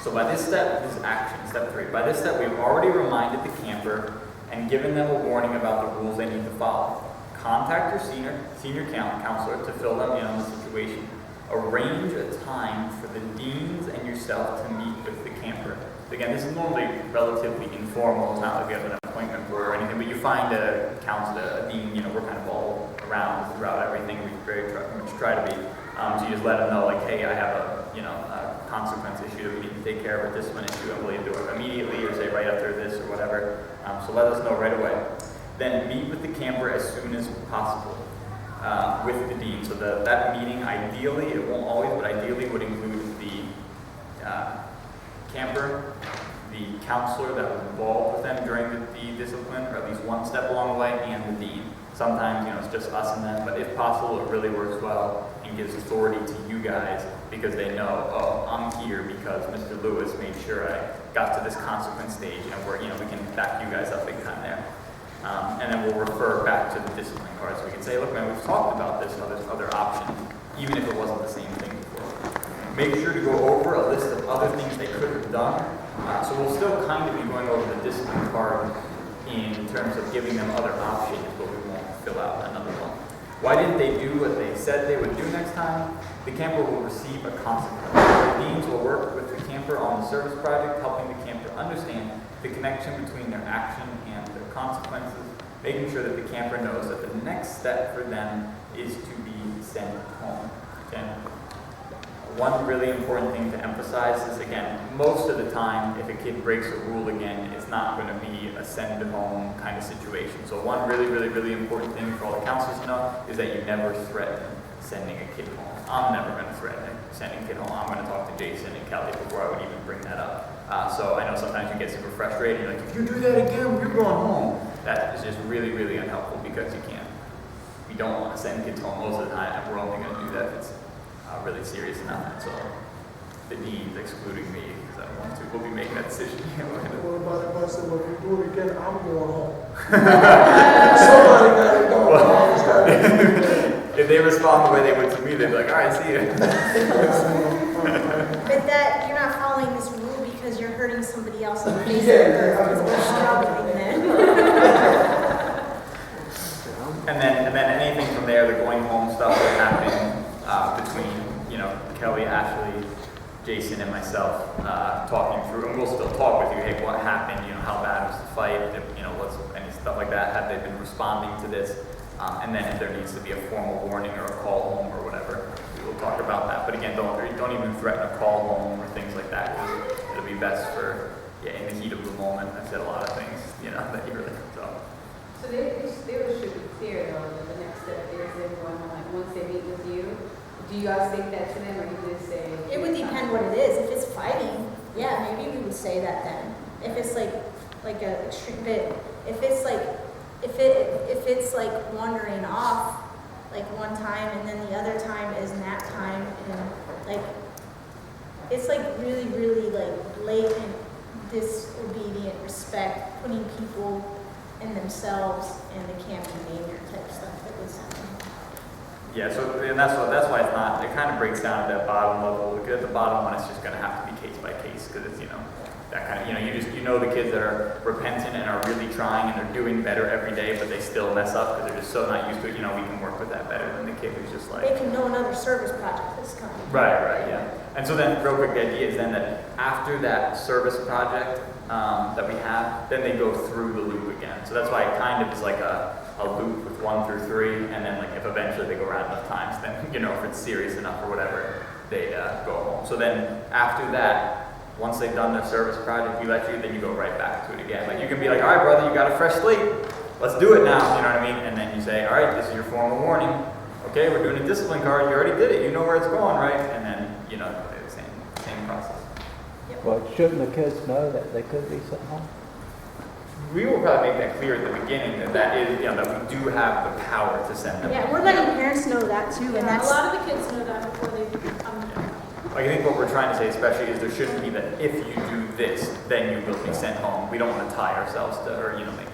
So by this step, this is action, step 3. By this step, we've already reminded the camper and given them a warning about the rules they need to follow. Contact your senior counselor to fill them in on the situation. Arrange a time for the deans and yourself to meet with the camper. Again, this is normally relatively informal. It's not like we have an appointment for or anything, but you find a counselor, a dean, we're kind of all around throughout everything. We very much try to be. So you just let them know, like, hey, I have a consequence issue that we need to take care of, a discipline issue, and will you do it immediately or say right after this or whatever. So let us know right away. Then meet with the camper as soon as possible with the dean. So that meeting, ideally, it won't always, but ideally would include the camper, the counselor that was involved with them during the discipline, or at least one step along the way, and the dean. Sometimes, it's just us and them, but if possible, it really works well and gives authority to you guys because they know, oh, I'm here because Mr. Lewis made sure I got to this consequence stage, and we can back you guys up big time there. And then we'll refer back to the discipline card, so we can say, look, man, we've talked about this, there's other options, even if it wasn't the same thing before. Make sure to go over a list of other things they could have done. So we'll still kind of be going over the discipline card in terms of giving them other options, but we won't fill out another one. Why didn't they do what they said they would do next time? The camper will receive a consequence. The deans will work with the camper on the service project, helping the camper understand the connection between their action and their consequences, making sure that the camper knows that the next step for them is to be sent home. Okay? One really important thing to emphasize is, again, most of the time, if a kid breaks a rule again, it's not going to be a send home kind of situation. So one really, really, really important thing for all the counselors to know is that you never threaten sending a kid home. I'm never going to threaten sending a kid home. I'm going to talk to Jason and Kelly before I would even bring that up. So I know sometimes you get super frustrated. You're like, if you do that again, you're going home. That is just really, really unhelpful because we don't want to send kids home most of the time, and we're only going to do that if it's really serious enough. So the dean's excluding me because I want to. We'll be making that decision. What about if I said, well, if you do it again, I'm going home? Somebody got to go. If they respond the way they would to me, they'd be like, all right, see you. But that you're not following this rule because you're hurting somebody else in the face because we're struggling then. And then anything from there, the going home stuff that happened between Kelly, Ashley, Jason, and myself talking through, and we'll still talk with you. Hey, what happened? How bad was the fight? What's any stuff like that? Have they been responding to this? And then if there needs to be a formal warning or a call home or whatever, we will talk about that. But again, don't even threaten a call home or things like that, because it'll be best for in the heat of the moment. I've said a lot of things, that you really so. So they should be clear though that the next step is them going home. Like once they meet with you, do you guys think that to them, or you just say? It would depend what it is. If it's fighting, yeah, maybe we would say that then. If it's like a extreme bit, if it's like wandering off, like one time and then the other time is nap time, and like it's like really, really like blatant disobedient respect, putting people and themselves and the camp in danger type stuff that was happening. Yeah, so and that's why it's not. It kind of breaks down at that bottom level. Because at the bottom one, it's just going to have to be case by case because it's that kind of you know the kids that are repentant and are really trying and they're doing better every day, but they still mess up because they're just so not used to it. We can work with that better than the kid who's just like. They can know another service project that's coming. Right, yeah. And so then, real quick, the idea is then that after that service project that we have, then they go through the loop again. So that's why it kind of is like a loop with 1 through 3, and then like if eventually they go around enough times, then if it's serious enough or whatever, they go home. So then after that, once they've done their service project, then you go right back to it again. Like you can be like, all right, brother, you got a fresh slate. Let's do it now. You know what I mean? And then you say, all right, this is your formal warning. Okay, we're doing a discipline card. You already did it. You know where it's going, right? And then the same process. Well, shouldn't the kids know that they could be sent home? We will probably make that clear at the beginning that is that we do have the power to send them. Yeah, we're letting parents know that too, and Yeah, that's a lot of the kids know that before they come to them. Like, I think what we're trying to say especially is there shouldn't be that if you do this, then you will be sent home. We don't want to tie ourselves to,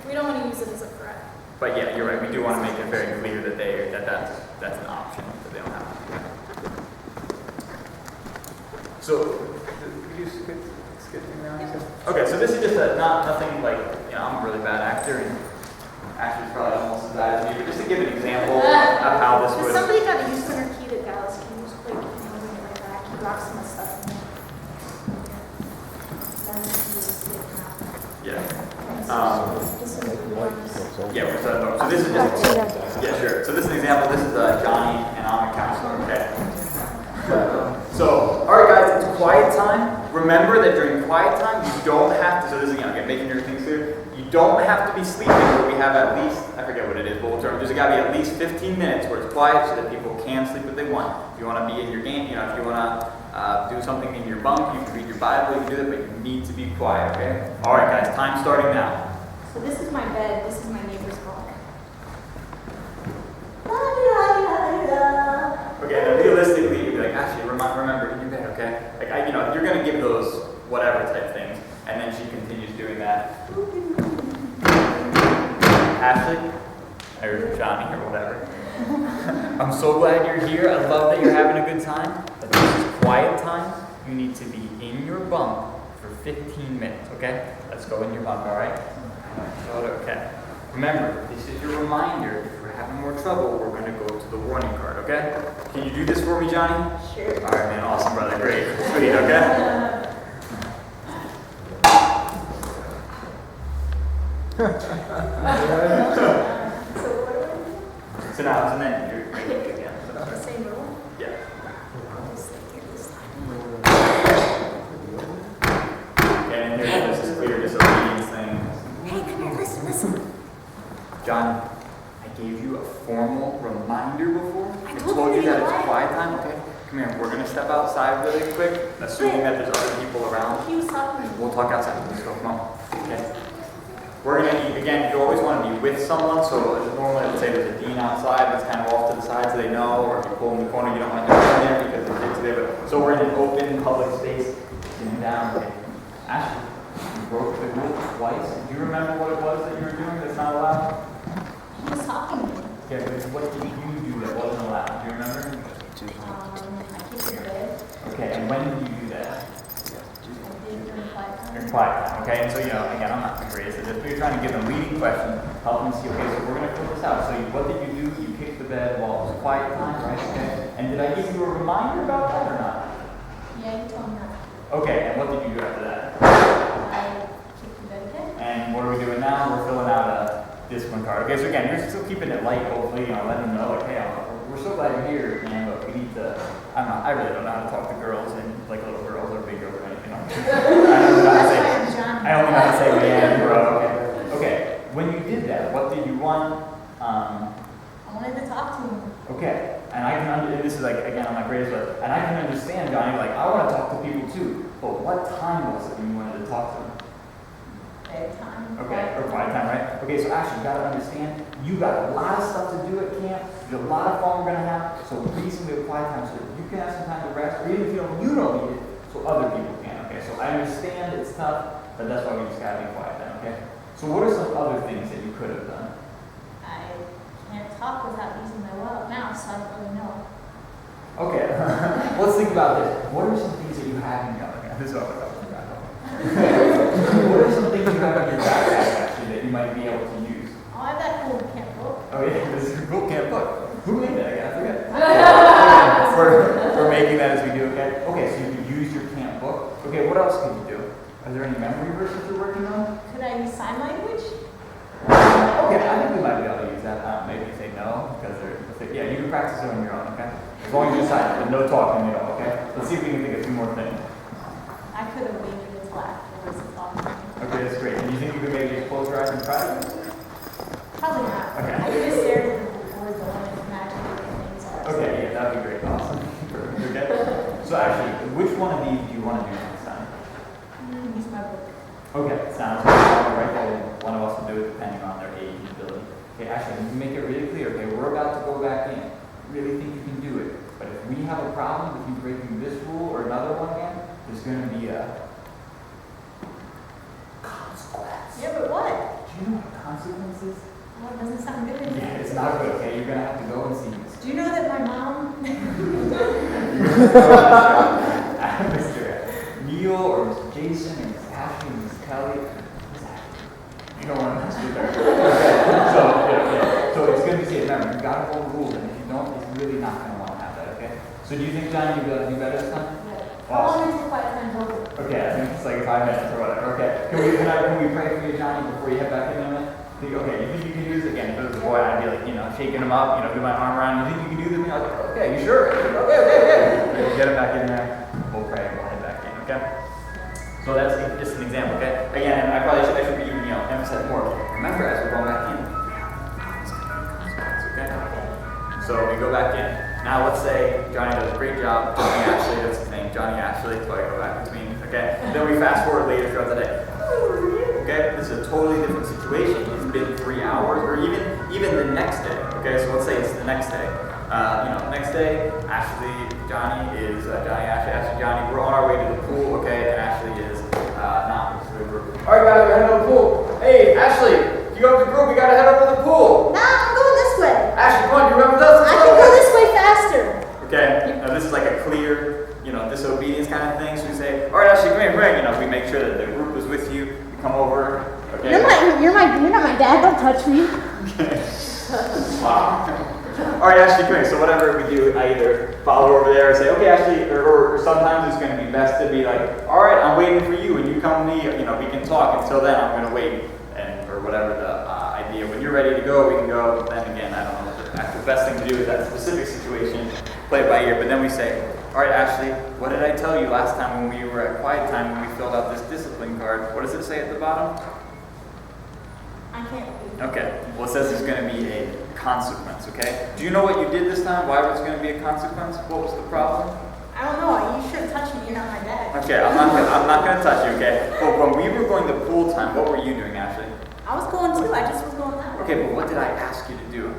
We don't want to use it as a threat. But yeah, you're right. We do want to make it very clear that that's an option that they don't have to do. So, could you skip through now? Okay, so this is just nothing like I'm a really bad actor and Ashley's probably almost as bad as me, but just to give an example of how this Does would. somebody got a use center key that Dallas can use quick, like that, he drops some stuff in there. Then you just get it out. Yeah. This is the ones. Yeah, so this is just, yeah, sure. So this is an example. This is Johnny, and I'm a counselor, okay? So, all right, guys, it's quiet time. Remember that during quiet time, you don't have to, so this is, again, making your things clear, you don't have to be sleeping, but we have at least, I forget what it is, but we'll there's got to be at least 15 minutes where it's quiet so that people can sleep if they want. If you want to be in your game, if you want to do something in your bunk, you can read your Bible, you can do that, but you need to be quiet, okay? All right, guys, time starting now. So this is my bed, this is my neighbor's bunk. Okay, now realistically, you'd be like, actually, remember in your bed, okay? Like, you're going to give those whatever type things, and then she continues doing that. Ashley, or Johnny, or whatever. I'm so glad you're here. I love that you're having a good time. But this is quiet time. You need to be in your bunk for 15 minutes, okay? Let's go in your bunk, all right? Okay. Remember, this is your reminder. If we're having more trouble, we're going to go to the warning card, okay? Can you do this for me, Johnny? Sure. All right, man. Awesome, brother. Great. Sweet, okay? So now, and then you're good again. The same rule? Yeah. Just like here this time. Okay, and here's this is clear disobedience thing. Hey, come here, listen. John, I gave you a formal reminder before. I I told told you you that to be it's quiet time, okay? Come here, we're gonna step outside really quick, assuming that there's other people around. He was talking to me. We'll talk outside. Let's go, come on. Okay. We're gonna be, again, you always want to be with someone, so normally let's say there's a dean outside that's kind of off to the side so they know, or if you pull in the corner, you don't want to go in there because the kids are there. But, so we're in an open public space, sitting down. Okay. Ashley, you broke the rule twice. Do you remember what it was that you were doing that's not allowed? He was talking to me. Okay, but what did you do that wasn't allowed? Do you remember? I kicked the bed. Okay, and when did you do that? I did during quiet time. During quiet time, okay? And so, again, I'm not the greatest at this, but you're trying to give them leading questions, help them see, okay, so we're going to fill this out. So what did you do? You kicked the bed while it was quiet time, right? Okay. And did I give you a reminder about that or not? Yeah, you told me that. Okay, and what did you do after that? I kicked the bed again. And what are we doing now? We're filling out a discipline card. Okay, so again, you're still keeping it light, hopefully, letting them know, like, hey, we're so glad you're here, man, but we need to, I really don't know how to talk to girls and like little girls or big girls or anything. I don't know how to say, I only know how to say man, bro. Okay, when you did that, what did you want? I wanted to talk to him. Okay, and I can, this is like, again, on my greatest list, and I can understand, Johnny, like, I want to talk to people too, but what time was it when you wanted to talk to them? Bedtime. Okay, or quiet time, right? Okay, so actually, you got to understand, you got a lot of stuff to do at camp, there's a lot of fun we're going to have, so the reason we have quiet time so that you can have some time to rest, or even if you don't need it, so other people can, okay? So I understand it's tough, but that's why we just got to be quiet then, okay? So what are some other things that you could have done? I can't talk without using my mouth, so I don't really know. Okay, let's think about this. What are some things that you have in your This is what we're talking about. What are some things you have in your backpack actually that you might be able to use? Oh, I have that cool camp book. Oh yeah, this is a cool camp book. Who made that? I forget. We're making that as we do, okay? Okay, so you can use your camp book. Okay, what else can you do? Are there any memory verses you're working on? Could I use sign language? Okay, I think we might be able to use that. Maybe say no, because yeah, you can practice it on your own, okay? As long as you're silent, but no talking at all, okay? Let's see if we can think of 2 more things. I could have waited until afterwards and thought. Okay, that's great. And you think you could maybe just close your eyes and try it? Probably not. Okay. I could just stare at the board going and imagine what the things are. Okay, yeah, that'd be great. Awesome. Okay. So actually, which one of these do you want to do next time? Use my book. Okay, sounds good. I'll write that in. One of us will do it depending on their age and ability. Okay, actually, you can make it really clear. Okay, we're about to go back in. Really think you can do it. But if we have a problem with you breaking this rule or another one again, there's going to be a consequence. Yeah, but what? Do you know what consequence is? Oh, it doesn't sound good. Yeah, it's not good, okay? You're going to have to go and see this. Do you know that my mom? Mr. Neil or Mr. Jason or Mr. Ashley or Mr. Kelly. You don't want to mess with her. Okay. So it's going to be safe. Remember, you got to follow the rules, and if you don't, it's really not going to want to have that, okay? So do you think, Johnny, you'll be able to do better this time? How long is the quiet time over? Okay, I think it's like 5 minutes or whatever. Okay. Can we pray for you, Johnny, before you head back in a minute? Okay, you think you can do this again? If it was a boy, I'd be like, shaking him up, do my arm around. You think you can do this? And you're like, okay, you sure? Okay. Get him back in there. We'll pray and we'll head back in, okay? So that's just an example, okay? Again, and I should be even, emphasize more. Remember, as we're going back in, okay? So we go back in. Now let's say Johnny does a great job. Johnny Ashley, that's his name. Johnny Ashley, so I go back between, okay? And then we fast forward later throughout the day. Okay, this is a totally different situation. It's been 3 hours, or even the next day. Okay, so let's say it's the next day. Next day, Ashley, Johnny, we're on our way to the pool, okay, and Ashley is not with the group. All right, guys, we're heading to the pool. Hey, Ashley, you go with the group, we gotta head over to the pool. Nah, I'm going this way. Ashley, come on, you remember this? I can go this way faster. Okay, now this is like a clear, disobedience kind of thing. So we say, all right, Ashley, come here, we make sure that the group is with you. We come over, okay? You're not my dad. Don't touch me. Wow. All right, Ashley, come here. So whatever we do, I either follow over there and say, okay, Ashley, or sometimes it's going to be best to be like, all right, I'm waiting for you, and you come to me. We can talk. Until then, I'm going to wait, or whatever the idea. When you're ready to go, we can go. Then again, I don't know. The best thing to do is that specific situation, play it by ear. But then we say, all right, Ashley, what did I tell you last time when we were at quiet time when we filled out this discipline card? What does it say at the bottom? I can't read. Okay. Well, it says there's going to be a consequence, okay? Do you know what you did this time? Why was going to be a consequence? What was the problem? I don't know. You shouldn't touch me. You're not my dad. Okay, I'm not going to touch you, okay? But when we were going to pool time, what were you doing, Ashley? I was going too. I just was going that way. Okay, but what did I ask you to do?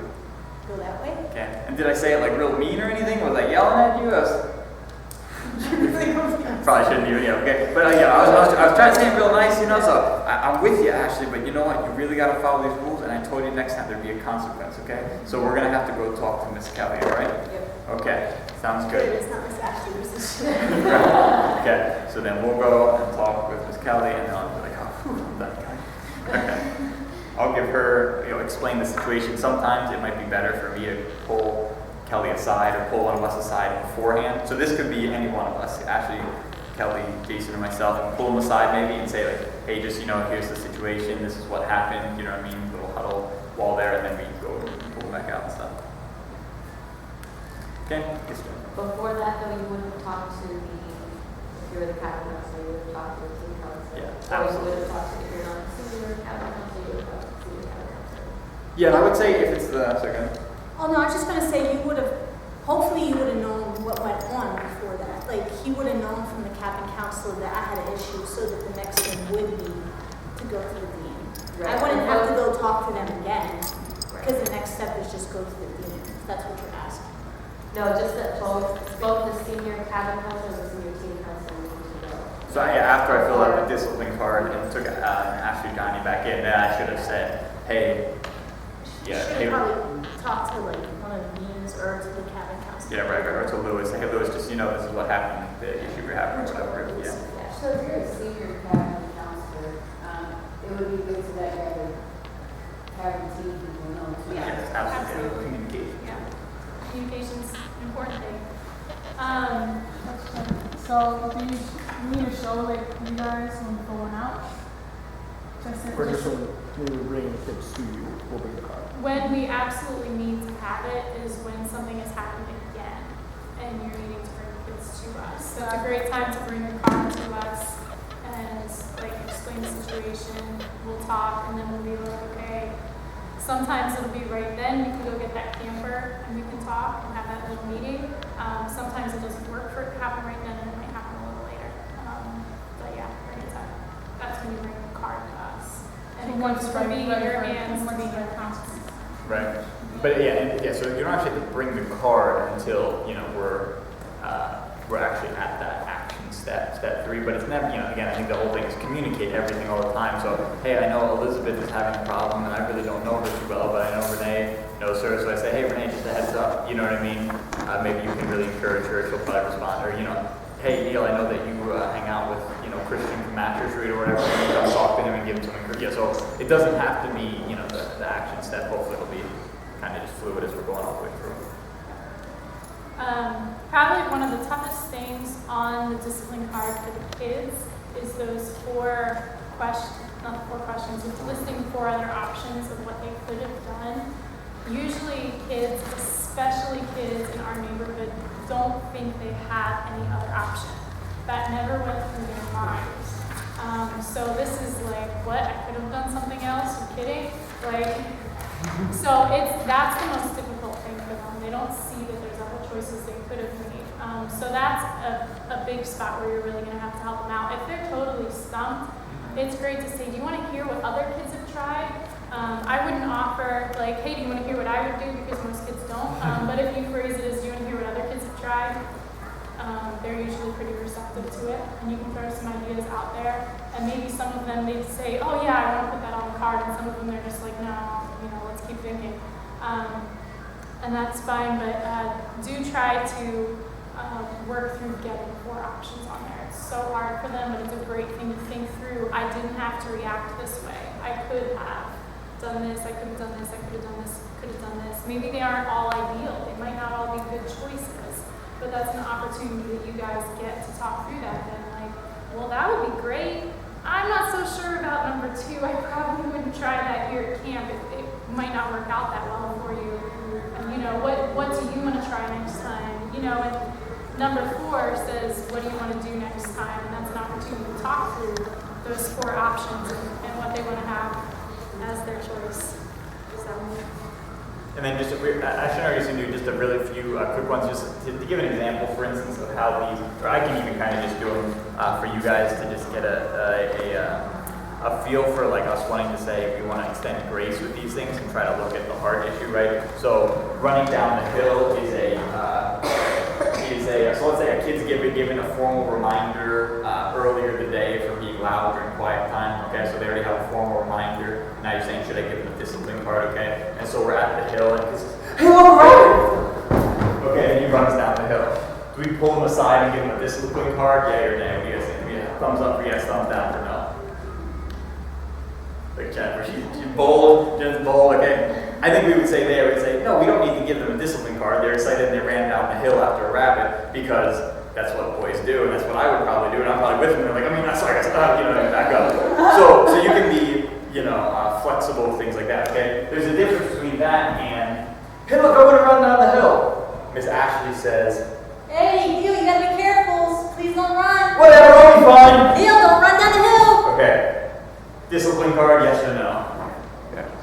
Go that way. Okay. And did I say it like real mean or anything? Was I yelling at you? Probably shouldn't even, okay. But I was trying to say it real nice, so I'm with you, Ashley, but you know what? You really got to follow these rules, and I told you next time there'd be a consequence, okay? So we're going to have to go talk to Miss Kelly, all right? Yep. Okay, sounds good. It's not Miss Ashley, Miss Okay, so then we'll go and talk with Miss Kelly, and then I'll be like, oh, whew, I'm done, Kelly. Okay. I'll give her, explain the situation. Sometimes it might be better for me to pull Kelly aside or pull one of us aside beforehand. So this could be any one of us, Ashley, Kelly, Jason, or myself, and pull them aside maybe and say like, hey, just, here's the situation, this is what happened, little huddle wall there, and then we go and pull back out and stuff. Okay? Yes, sir. Before that, though, you wouldn't talk to if you were the cabinet council, you would talk to the city council. Yeah, Or absolutely. you would have talked to, if you're not the senior cabinet council, you would have talked to the senior cabinet council. Yeah, I would say if it's the second. Oh no, I was just gonna say hopefully you would have known what went on before that. Like he would have known from the cabinet council that I had an issue, so that the next thing would be to go to the dean. Right. I wouldn't have to go talk to them again, because the next step is just go to the dean. If that's what you're asking. No, just that both the senior cabinet council and the senior team council need to go. So after I filled out the discipline card and took Ashley Johnny back in, then I should have said, hey, You should have probably talk to like one of the deans or to the cabin counselor. Yeah, right. Or to Lewis. Hey, Lewis, just, this is what happened, the issue we're having, or whatever. Yeah. So if you're a senior cabin counselor, it would be good to let the other cabin team people know too. Yes, absolutely. Communication. Yeah. Communication's an important thing. So do you need to show like you guys when going out? Or just when we were bringing kids to you, we'll bring the car. When we absolutely need to have it is when something has happened again and you're needing to bring kids to us. So it's a great time to bring your car to us and like explain the situation. We'll talk and then we'll be like, okay. Sometimes it'll be right then, you can go get that camper and we can talk and have that little meeting. Sometimes it doesn't work for it to happen right then and it might happen a little later. But yeah, anytime. That's when you bring the car to us. And it goes from being in your hands to being in your house. Right. But so you don't actually have to bring the car until, we're actually at that action step 3, but it's never, again, I think the whole thing is communicate everything all the time. So, hey, I know Elizabeth is having a problem and I really don't know her too well, but I know Renee knows her. So I say, hey, Renee, just a heads up, you know what I mean? Maybe you can really encourage her, she'll probably respond. Or, hey, Neil, I know that you hang out with, Christian from Mattress Read or whatever, and you come talk to him and give him some encouragement. Yeah, so it doesn't have to be, the action step. Hopefully it'll be kind of just fluid as we're going all the way through. Probably one of the toughest things on the discipline card for the kids is those 4 questions, not 4 questions, it's listing 4 other options of what they could have done. Usually kids, especially kids in our neighborhood, don't think they have any other option. That never went through their minds. So this is like, what? I could have done something else? You're kidding? So that's the most difficult thing for them. They don't see that there's other choices they could have made. So that's a big spot where you're really going to have to help them out. If they're totally stumped, it's great to say, do you want to hear what other kids have tried? I wouldn't offer like, hey, do you want to hear what I would do? Because most kids don't. But if you phrase it as, do you want to hear what other kids have tried? They're usually pretty receptive to it, and you can throw some ideas out there, and maybe some of them they'd say, oh yeah, I want to put that on the card, and some of them they're just like, no, let's keep thinking. And that's fine, but do try to work through getting 4 options on there. It's so hard for them, but it's a great thing to think through. I didn't have to react this way. I could have done this, I could have done this, I could have done this, could have done this. Maybe they aren't all ideal. They might not all be good choices. But that's an opportunity that you guys get to talk through that. Then, well, that would be great. I'm not so sure about number 2. I probably wouldn't try that here at camp. It might not work out that well for you. And, what do you want to try next time? And number 4 says, what do you want to do next time? And that's an opportunity to talk through those 4 options and what they want to have as their choice. So. And then I should already do just a really few quick ones, just to give an example, for instance, of how these, or I can even kind of just do them for you guys to just get a feel for like us wanting to say we want to extend grace with these things and try to look at the heart issue, right? So running down the hill is so let's say a kid's given a formal reminder earlier the day for being loud during quiet time, okay? So they already have a formal reminder. Now you're saying, should I give them a discipline card, okay? And so we're at the hill and he says, hey, all right! Okay, and he runs down the hill. Do we pull him aside and give him a discipline card? Yay or nay? What do you guys think? Yeah, thumbs up for yes, thumbs down for no. Like Jennifer, she's bold, Jen's bold, okay? I think we would say there, we'd say, no, we don't need to give them a discipline card. They're excited and they ran down the hill after a rabbit because that's what boys do, and that's what I would probably do, and I'm probably with them. They're like, sorry, back up. So you can be, flexible with things like that, okay? There's a difference between that and, hey, look, I want to run down the hill. Miss Ashley says, Hey, Neil, you gotta be careful. Please don't run. whatever, I'll be fine. Neil, don't run down the hill. Okay. Discipline card, yes or no?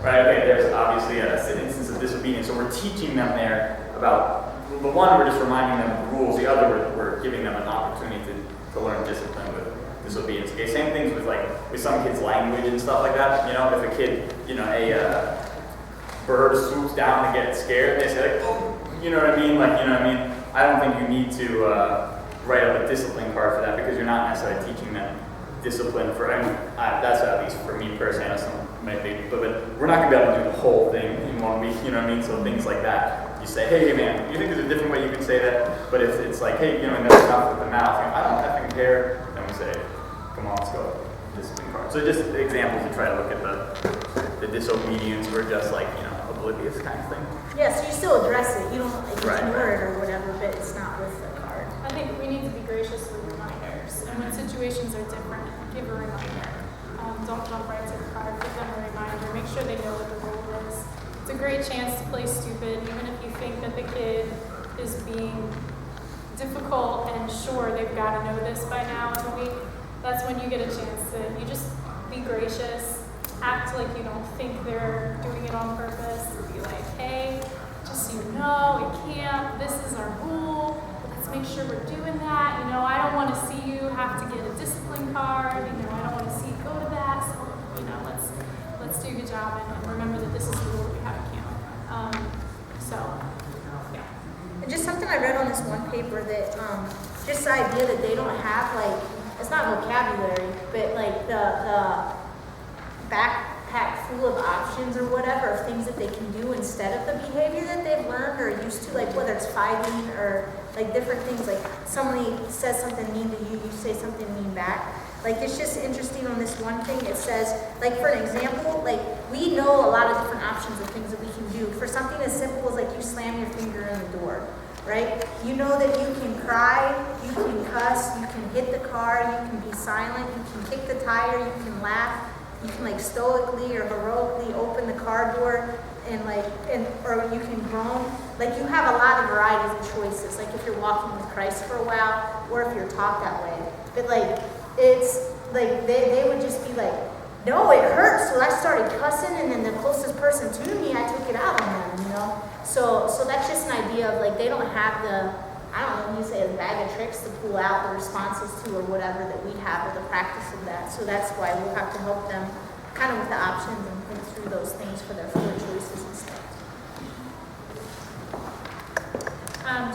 Right, okay, there's obviously an instance of disobedience. So we're teaching them there about, the one, we're just reminding them of the rules. The other, we're giving them an opportunity to learn discipline with disobedience. Okay, same things with with some kids' language and stuff like that. If a kid, a bird swoops down to get scared, they say oh, you know what I mean? I don't think you need to write up a discipline card for that because you're not necessarily teaching them discipline for, that's at least for me personally. I know some maybe, but we're not gonna be able to do the whole thing in 1 week, you know what I mean? So things like that. You say, hey man, you think there's a different way you could say that? But if it's like, hey, you know, never stop with the mouth, you know, I don't effing care, then we say, come on, let's go. Discipline card. So just examples to try to look at the disobedience or just like, you know, oblivious kind of thing. Yeah, so you still address it. You don't like Right. ignore it or whatever, but it's not with the card. I think we need to be gracious with reminders, and when situations are different, give a reminder. Don't jump right to the card, give them a reminder, make sure they know what the rule is. It's a great chance to play stupid, even if you think that the kid is being difficult and sure they've got to know this by now in the week. That's when you get a chance to, you just be gracious, act like you don't think they're doing it on purpose, be like, hey, just so you know, it can't, this is our rule, let's make sure we're doing that, you know, I don't want to see you have to get a discipline card, you know, I don't want to see you go to that, so, you know, let's do a good job and remember that this is the rule that we have at camp. Yeah. And just something I read on this one paper that, just the idea that they don't have like, it's not vocabulary, but like the backpack full of options or whatever, of things that they can do instead of the behavior that they've learned or used to, like whether it's fighting or like different things, like somebody says something mean to you, you say something mean back. Like it's just interesting on this one thing, it says, like for an example, like we know a lot of different options of things that we can do. For something as simple as like you slam your finger in the door, right? You know that you can cry, you can cuss, you can hit the car, you can be silent, you can kick the tire, you can laugh, you can like stoically or heroically open the car door and or you can groan. Like you have a lot of varieties of choices, like if you're walking with Christ for a while or if you're taught that way. But like, it's like they would just be like, no, it hurts. So I started cussing, and then the closest person to me, I took it out on them, you know? So that's just an idea of like, they don't have the, I don't know, you say a bag of tricks to pull out the responses to or whatever that we have or the practice of that. So that's why we'll have to help them kind of with the options and think through those things for their full choices and stuff.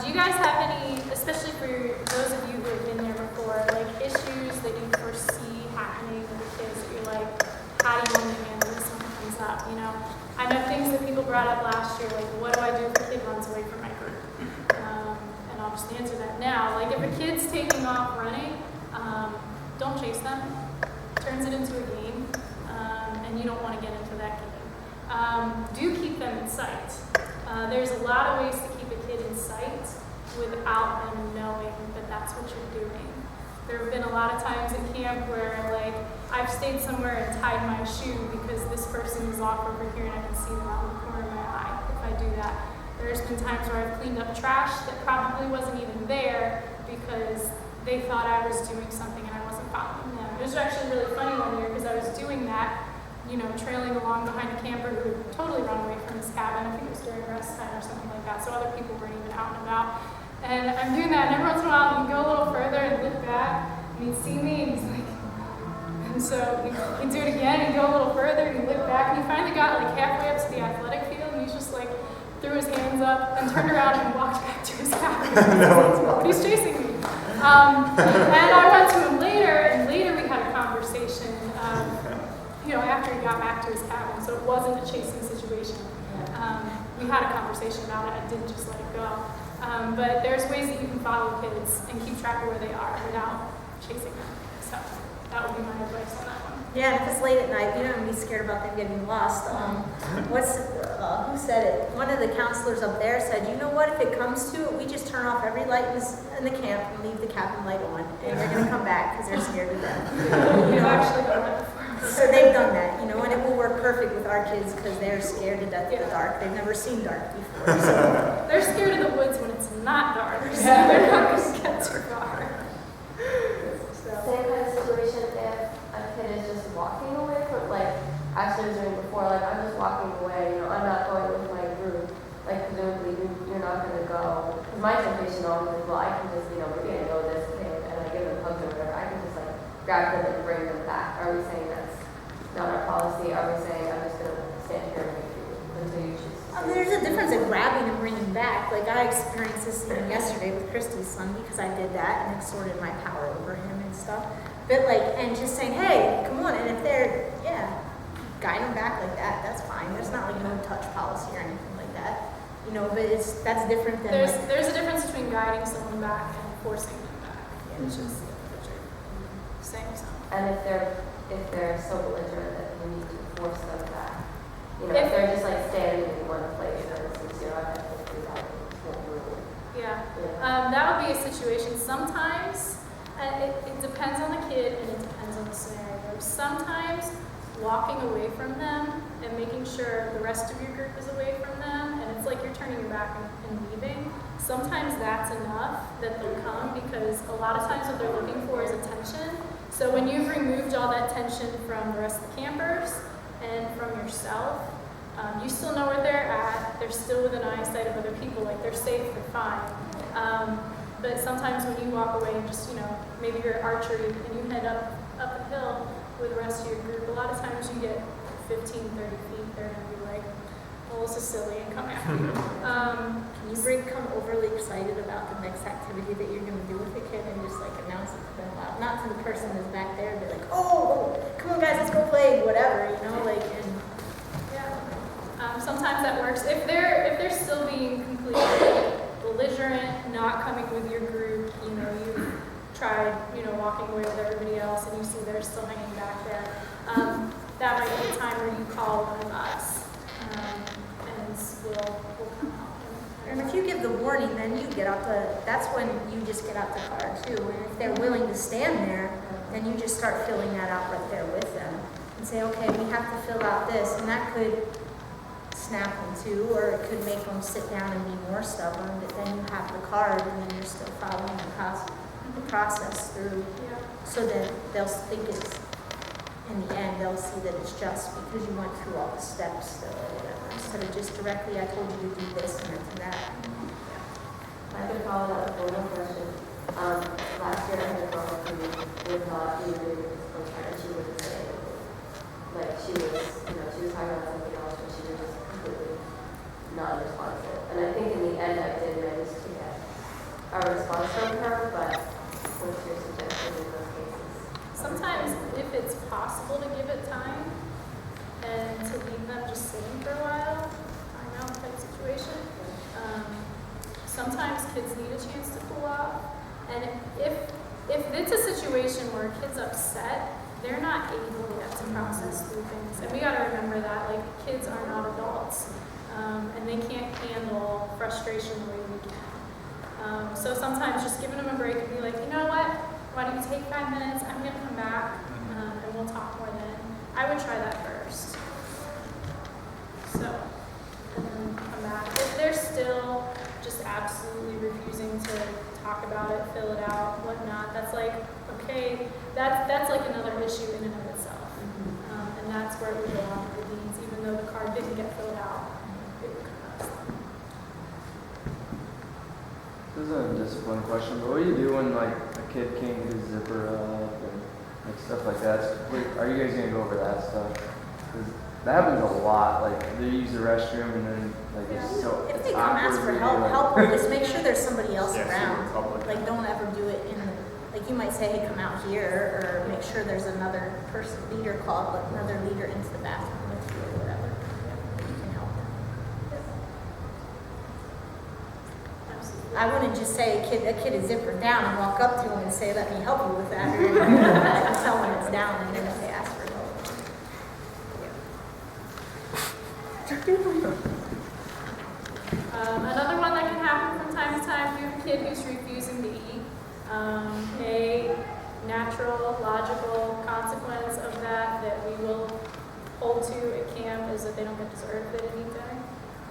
Do you guys have any, especially for those of you who have been there before, like issues that you foresee happening with the kids that you're like, how do you want to handle this when it comes up? You know, I know things that people brought up last year, like what do I do if a kid runs away from my group? And I'll just answer that now. Like if a kid's taking off running, don't chase them. Turns it into a game, and you don't want to get into that game. Do keep them in sight. There's a lot of ways to keep a kid in sight without them knowing that that's what you're doing. There have been a lot of times at camp where like I've stayed somewhere and tied my shoe because this person is off over here and I can see them out of the corner of my eye if I do that. There's been times where I've cleaned up trash that probably wasn't even there because they thought I was doing something and I wasn't following them. It was actually really funny one year because I was doing that, you know, trailing along behind a camper who had totally run away from his cabin. I think it was during rest time or something like that, so other people weren't even out and about. And I'm doing that, and every once in a while he'd go a little further and look back, and he'd see me, and he's like, and so he'd do it again, and he'd go a little further, and he'd look back, and he finally got like halfway up to the athletic field, and he's just like, threw his hands up, and turned around and walked back to his cabin. But he's chasing me. And I went to him later, and later we had a conversation, you know, after he got back to his cabin, so it wasn't a chasing situation. We had a conversation about it, I didn't just let it go. But there's ways that you can follow kids and keep track of where they are without chasing them. So that would be my advice on that one. Yeah, and if it's late at night, you don't have to be scared about them getting lost. Who said it? One of the counselors up there said, you know what, if it comes to it, we just turn off every light in the camp and leave the cabin light on, and they're going to come back because they're scared to death. You've actually done that before. So they've done that, you know, and it will work perfect with our kids because they're scared to death of the dark. They've never seen dark before. So. They're scared of the woods when it's not dark, so they're not going to get too far. Same kind of situation if a kid is just walking away from, like Ashley was doing before, like I'm just walking away, you know, I'm not going with my group, like presumably you're not going to go. Because my temptation always is, well, I can just, you know, maybe I know this kid and I give them hugs or whatever, I can just like grab them and bring them back. Are we saying that's not our policy? Are we saying I'm just going to stand here and wait for you until you choose? There's a difference in grabbing and bringing back. Like I experienced this even yesterday with Christy's son because I did that and exerted my power over him and stuff. But like, and just saying, hey, come on, and if they're, yeah. guide them back like that, that's fine. There's not like no touch policy or anything like that. You know, but that's different than like, There's a difference between guiding someone back and forcing them back. Yeah, it's just what you're saying something. And if they're so belligerent that you need to force them back, you know, if they're just like standing in one place, then it's zero, I have to do that. Yeah. Yeah. That would be a situation. Sometimes, and it depends on the kid and it depends on the scenario. Sometimes walking away from them and making sure the rest of your group is away from them, and it's like you're turning your back and leaving. Sometimes that's enough that they'll come, because a lot of times what they're looking for is attention. So when you've removed all that tension from the rest of the campers and from yourself, you still know where they're at. They're still within eyesight of other people. Like, they're safe, they're fine. But sometimes when you walk away and just, you know, maybe you're at archery and you head up a hill with the rest of your group, a lot of times you get 15, 30 feet, they're going to be like, well, this is silly, and come after you. can you come overly excited about the next activity that you're going to do with the kid and just like announce it to them loud? Not to the person that's back there, but like, oh, come on guys, let's go play, whatever, you know, like, and sometimes that works. If they're still being completely belligerent, not coming with your group, you know, you've tried, you know, walking away with everybody else, and you see they're still hanging back there, that might be a time where you call one of us, and we'll come out. And if you give the warning, then you get out that's when you just get out the car too. And if they're willing to stand there, then you just start filling that out right there with them and say, okay, we have to fill out this, and that could snap them too, or it could make them sit down and be more stubborn, but then you have the card and then you're still following the process through. Yeah. So that they'll think it's, in the end, they'll see that it's just because you went through all the steps still or whatever, instead of just directly, I told you to do this and then do that. I could follow that with one more question. Last year I had a girl who would not be really disciplined, and she wouldn't say anything. Like, she was, you know, she was talking about something else, but she was just completely non-responsive. And I think in the end I did manage to get a response from her, but what's your suggestion in those cases? Sometimes, if it's possible to give it time and to leave them just sitting for a while, time out type situation. Sometimes kids need a chance to cool off, and if it's a situation where a kid's upset, they're not able yet to process through things. And we got to remember that, like, kids are not adults, and they can't handle frustration the way we can. So sometimes just giving them a break and be like, you know what? Why don't you take 5 minutes? I'm going to come back, and we'll talk more then. I would try that first. So, and then come back. If they're still just absolutely refusing to talk about it, fill it out, whatnot, that's like, okay, that's like another issue in and of itself. And that's where it would go on to the deeds, even though the card didn't get filled out. It would come out. This isn't a discipline question, but what do you do when like a kid can't get his zipper up and like stuff like that? Are you guys gonna go over that stuff? 'Cause that happens a lot. Like they use the restroom and then like it's so If it's they come ask for awkward. help them. Just make sure there's somebody else Yeah, around. super public. Like, don't ever do it in, like, you might say, hey, come out here, or make sure there's another leader called, but another leader into the bathroom with you or whatever. You can help them. Absolutely. I wouldn't just say a kid is zippered down and walk up to him and say, let me help you with that. Or tell them it's down and then if they ask for help. Another one that can happen from time to time, if you have a kid who's refusing to eat, a natural, logical consequence of that we will hold to at camp is that they don't get dessert if they didn't eat dinner.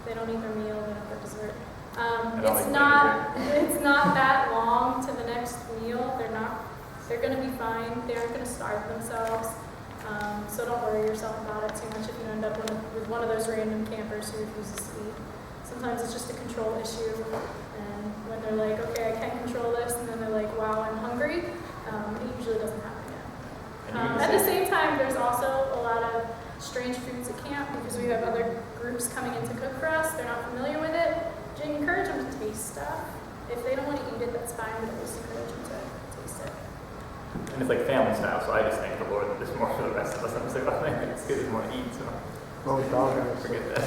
If they don't eat their meal, they don't get dessert. It's not that long to the next meal. They're going to be fine. They aren't going to starve themselves. So don't worry yourself about it too much if you end up with one of those random campers who refuses to eat. Sometimes it's just a control issue, and when they're like, okay, I can't control this, and then they're like, wow, I'm hungry, it usually doesn't happen again. At the same time, there's also a lot of strange foods at camp because we have other groups coming in to cook for us. They're not familiar with it. Just encourage them to taste stuff. If they don't want to eat it, that's fine, but at least encourage them to taste it. And it's like family style, so I just thank the Lord that there's more for the rest of us. I'm just like, oh, man, it's good, there's more to eat, so Oh, dog. forget that.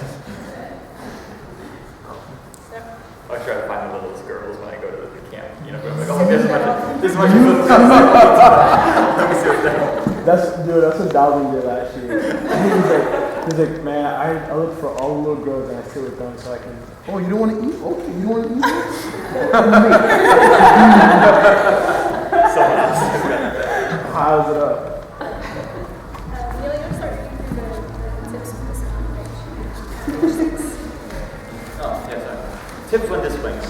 I'll try to find the littlest girls when I go to the camp. You know, but I'm like, oh, there's a bunch of little girls. Let me see what that. That's what Dalvin did last year. He's like, man, I look for all the little girls and I sit with them so I can. Oh, you don't want to eat? Okay, you don't want to eat this? Someone else. Piles it up. Neil, you'll start reading through the tips for this conversation. Oh, yeah, sorry. Tips on disciplines.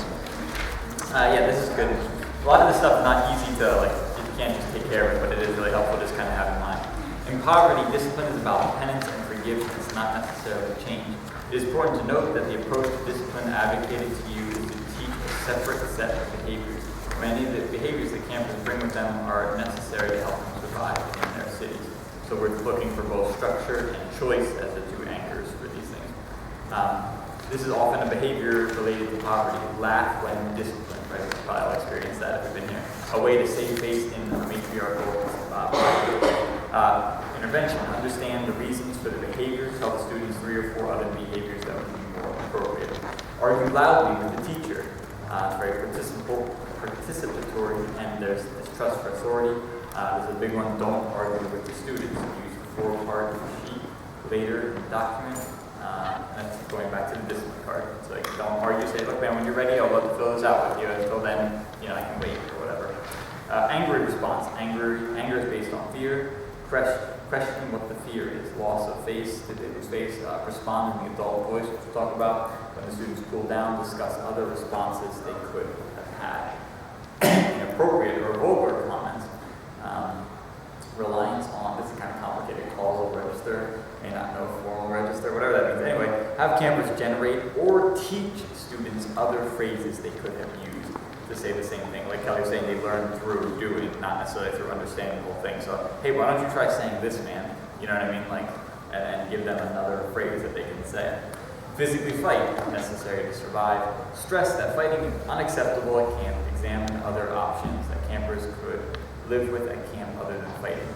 Yeah, this is good. A lot of this stuff is not easy to, like, you can't just take care of it, but it is really helpful to just kind of have in mind. In poverty, discipline is about penance and forgiveness, not necessarily change. It is important to note that the approach to discipline advocated to you is to teach a separate set of behaviors. Many of the behaviors that campers bring with them are necessary to help them survive in their cities. So we're looking for both structure and choice as the two anchors for these things. This is often a behavior related to poverty. Laugh when disciplined, right? We've probably all experienced that if you've been here. A way to save face in the matriarchal intervention. Understand the reasons for the behaviors. Tell the students 3 or 4 other behaviors that would be more appropriate. Argue loudly with the teacher. It's very participatory, and there's trust for authority. There's a big one, don't argue with the students. Use the 4-part sheet later in the document. That's going back to the discipline card. It's like, don't argue, say, look, man, when you're ready, I'll love to fill this out with you. Until then, you know, I can wait or whatever. Angry response. Anger is based on fear. Question what the fear is. Loss of face, did they lose face? Respond in the adult voice, which we'll talk about. When the students cool down, discuss other responses they could have had. Inappropriate or vulgar comments. Reliance on, this is kind of complicated, causal register, may not know formal register, whatever that means. Anyway, have campers generate or teach students other phrases they could have used to say the same thing. Like Kelly was saying, they learn through doing, not necessarily through understanding the whole thing. So, hey, why don't you try saying this, man? You know what I mean? Like, and give them another phrase that they can say. Physically fight, necessary to survive. Stress that fighting is unacceptable at camp. Examine other options that campers could live with at camp other than fighting.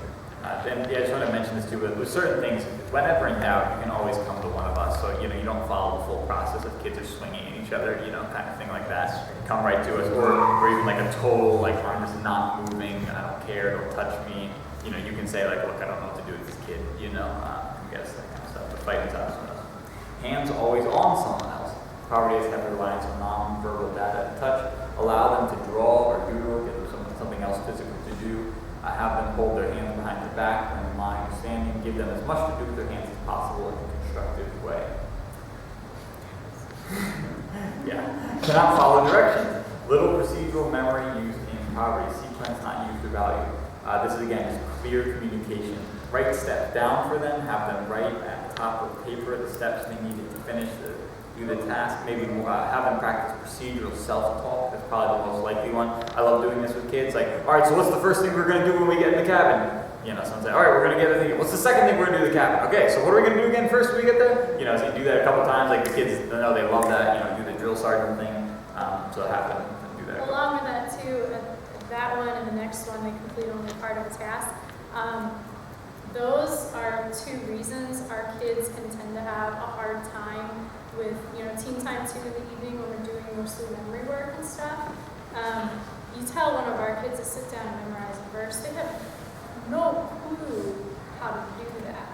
And yeah, I just want to mention this too, but with certain things, whenever in doubt, you can always come to one of us. So, you know, you don't follow the full process of kids are swinging at each other, you know, kind of thing like that. Come right to us, or even like a total, like, I'm just not moving, I don't care, don't touch me. You know, you can say, like, look, I don't know what to do with this kid, you know, I guess that kind of stuff. But fighting's obviously not. Hands always on someone else. Poverty has heavy reliance on non-verbal data and touch. Allow them to draw or doodle, give them something else physical to do. Have them hold their hands behind their back when lying or standing. Give them as much to do with their hands as possible in a constructive way. Yeah. Cannot follow directions. Little procedural memory used in poverty. Sequence not used or value. This is again just clear communication. Write steps down for them. Have them write at the top of the paper the steps they needed to finish do the task. Maybe have them practice procedural self-talk. That's probably the most likely one. I love doing this with kids. Like, all right, so what's the first thing we're going to do when we get in the cabin? You know, someone say, all right, we're going to get in the, what's the second thing we're going to do in the cabin? Okay, so what are we going to do again first when we get there? You know, so you do that a couple times. Like the kids, know they love that. You know, do the drill sergeant thing. So have them do that. Along with that too, that one and the next one, they complete only part of a task. Those are 2 reasons our kids can tend to have a hard time with, you know, team time 2 in the evening when we're doing mostly memory work and stuff. You tell one of our kids to sit down and memorize a verse, they have no clue how to do that.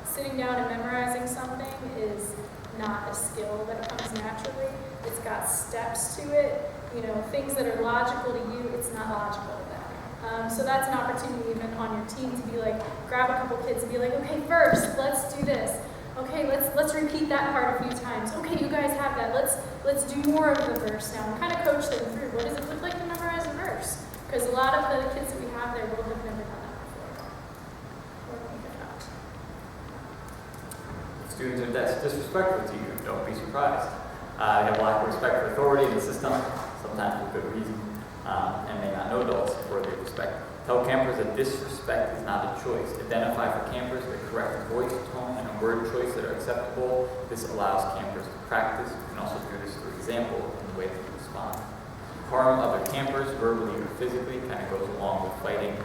Sitting down and memorizing something is not a skill that comes naturally. It's got steps to it. You know, things that are logical to you, it's not logical to them. So that's an opportunity even on your team to be like, grab a couple kids and be like, okay, first, let's do this. Okay, let's repeat that part a few times. Okay, you guys have that. Let's do more of the verse now. And kind of coach them through. What does it look like to memorize a verse? Because a lot of the kids that we have there will have never done that before. Or think about. If students are disrespectful to you, don't be surprised. They have lack of respect for authority in the system, sometimes for good reason, and may not know adults worthy of respect. Tell campers that disrespect is not a choice. Identify for campers the correct voice, tone, and a word choice that are acceptable. This allows campers to practice. You can also do this through example in the way that you respond. Harm other campers, verbally or physically, kind of goes along with fighting.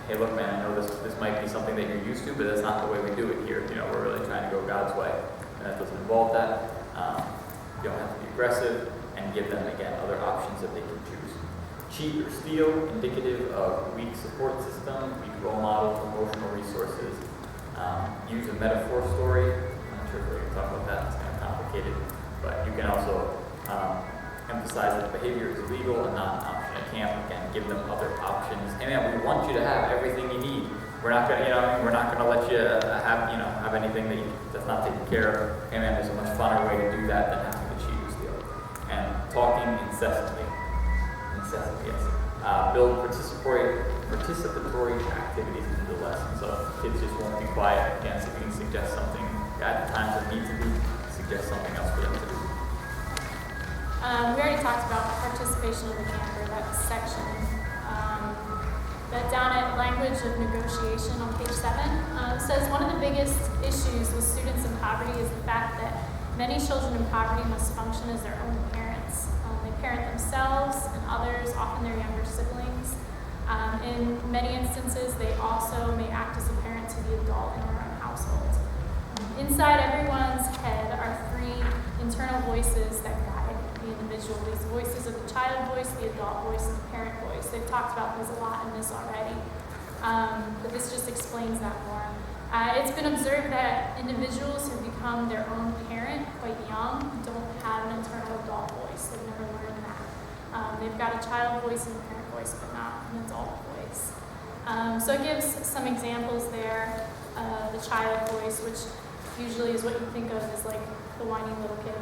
hey, look, man, I know this might be something that you're used to, but that's not the way we do it here. We're really trying to go God's way, and that doesn't involve that. You don't have to be aggressive, and give them, again, other options that they can choose. Cheat or steal, indicative of weak support system, weak role models, emotional resources. Use a metaphor story. I'm not sure if we're going to talk about that. It's kind of complicated, but you can also emphasize that behavior is illegal and not an option at camp. Again, give them other options. Hey man, we want you to have everything you need. We're not gonna, we're not gonna let you have anything that's not taken care of. Hey man, there's a much funner way to do that than having to cheat or steal. And talking incessantly, yes. Build participatory activities into the lesson. So kids just won't be quiet. Again, so we can suggest something at the times that need to be. Suggest something else for them to do. We already talked about participation in the camper, that section. But down at language of negotiation on page 7, it says one of the biggest issues with students in poverty is the fact that many children in poverty must function as their own parents. They parent themselves and others, often their younger siblings. In many instances, they also may act as a parent to the adult in their own household. Inside everyone's head are 3 internal voices that guide the individual. These voices are the child voice, the adult voice, and the parent voice. They've talked about this a lot in this already, but this just explains that more. It's been observed that individuals who become their own parent quite young don't have an internal adult voice. They've never learned that. They've got a child voice and a parent voice, but not an adult voice. So it gives some examples there. The child voice, which usually is what you think of as like the whiny little kid.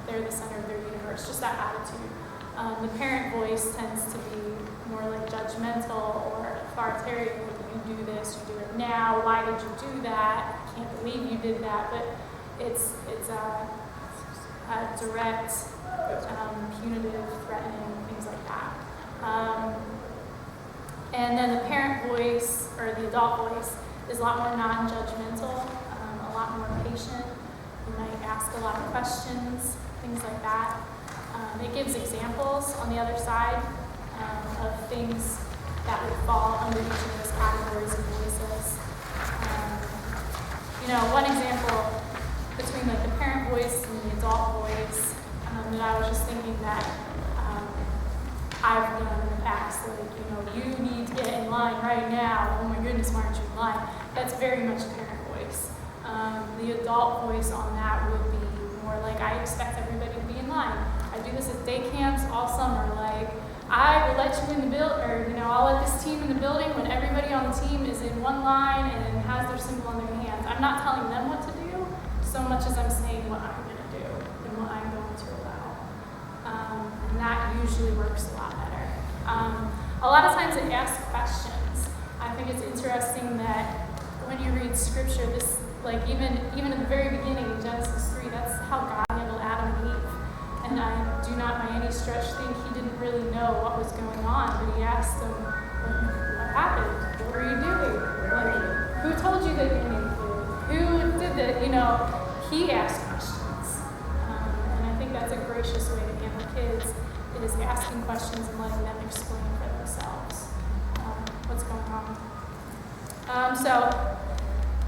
They're the center of their universe, just that attitude. The parent voice tends to be more like judgmental or authoritarian. Like, you do this, you do it now, why did you do that? I can't believe you did that. But it's direct, punitive, threatening, things like that. And then the parent voice, or the adult voice, is a lot more non-judgmental, a lot more patient. You might ask a lot of questions, things like that. It gives examples on the other side of things that would fall under each of those categories of voices. One example between like the parent voice and the adult voice that I was just thinking that I've done in the past, like, you need to get in line right now. Oh my goodness, why aren't you in line? That's very much a parent voice. The adult voice on that would be more like, I expect everybody to be in line. I do this at day camps all summer. Like, I will let you in the I'll let this team in the building when everybody on the team is in one line and has their symbol on their hands. I'm not telling them what to do so much as I'm saying what I'm going to do and what I'm going to allow. And that usually works a lot better. A lot of times it asks questions. I think it's interesting that when you read scripture, this, like even at the very beginning in Genesis 3, that's how God handled Adam and Eve. And I do not by any stretch think he didn't really know what was going on, but he asked them, what happened? What were you doing? Like, who told you that you needed food? Who did that? He asked questions. And I think that's a gracious way to handle kids, is asking questions and letting them explain for themselves what's going on. So,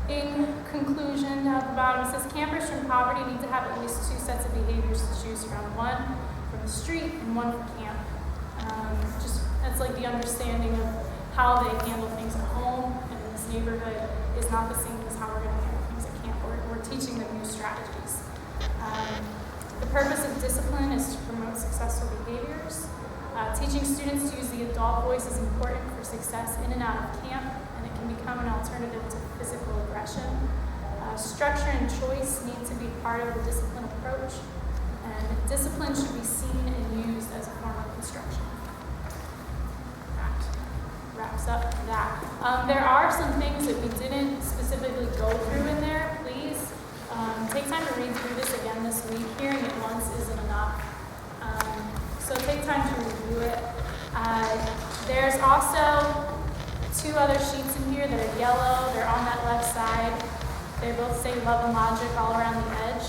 in conclusion, at the bottom it says campers from poverty need to have at least 2 sets of behaviors to choose from. One from the street and one from camp. That's like the understanding of how they handle things at home and in this neighborhood is not the same as how we're going to handle things at camp. We're teaching them new strategies. The purpose of discipline is to promote successful behaviors. Teaching students to use the adult voice is important for success in and out of camp, and it can become an alternative to physical aggression. Structure and choice need to be part of the discipline approach, and discipline should be seen and used as a form of instruction. That wraps up that. There are some things that we didn't specifically go through in there. Please take time to read through this again this week. Hearing it once isn't enough. So take time to review it. There's also 2 other sheets in here that are yellow. They're on that left side. They both say love and logic all around the edge.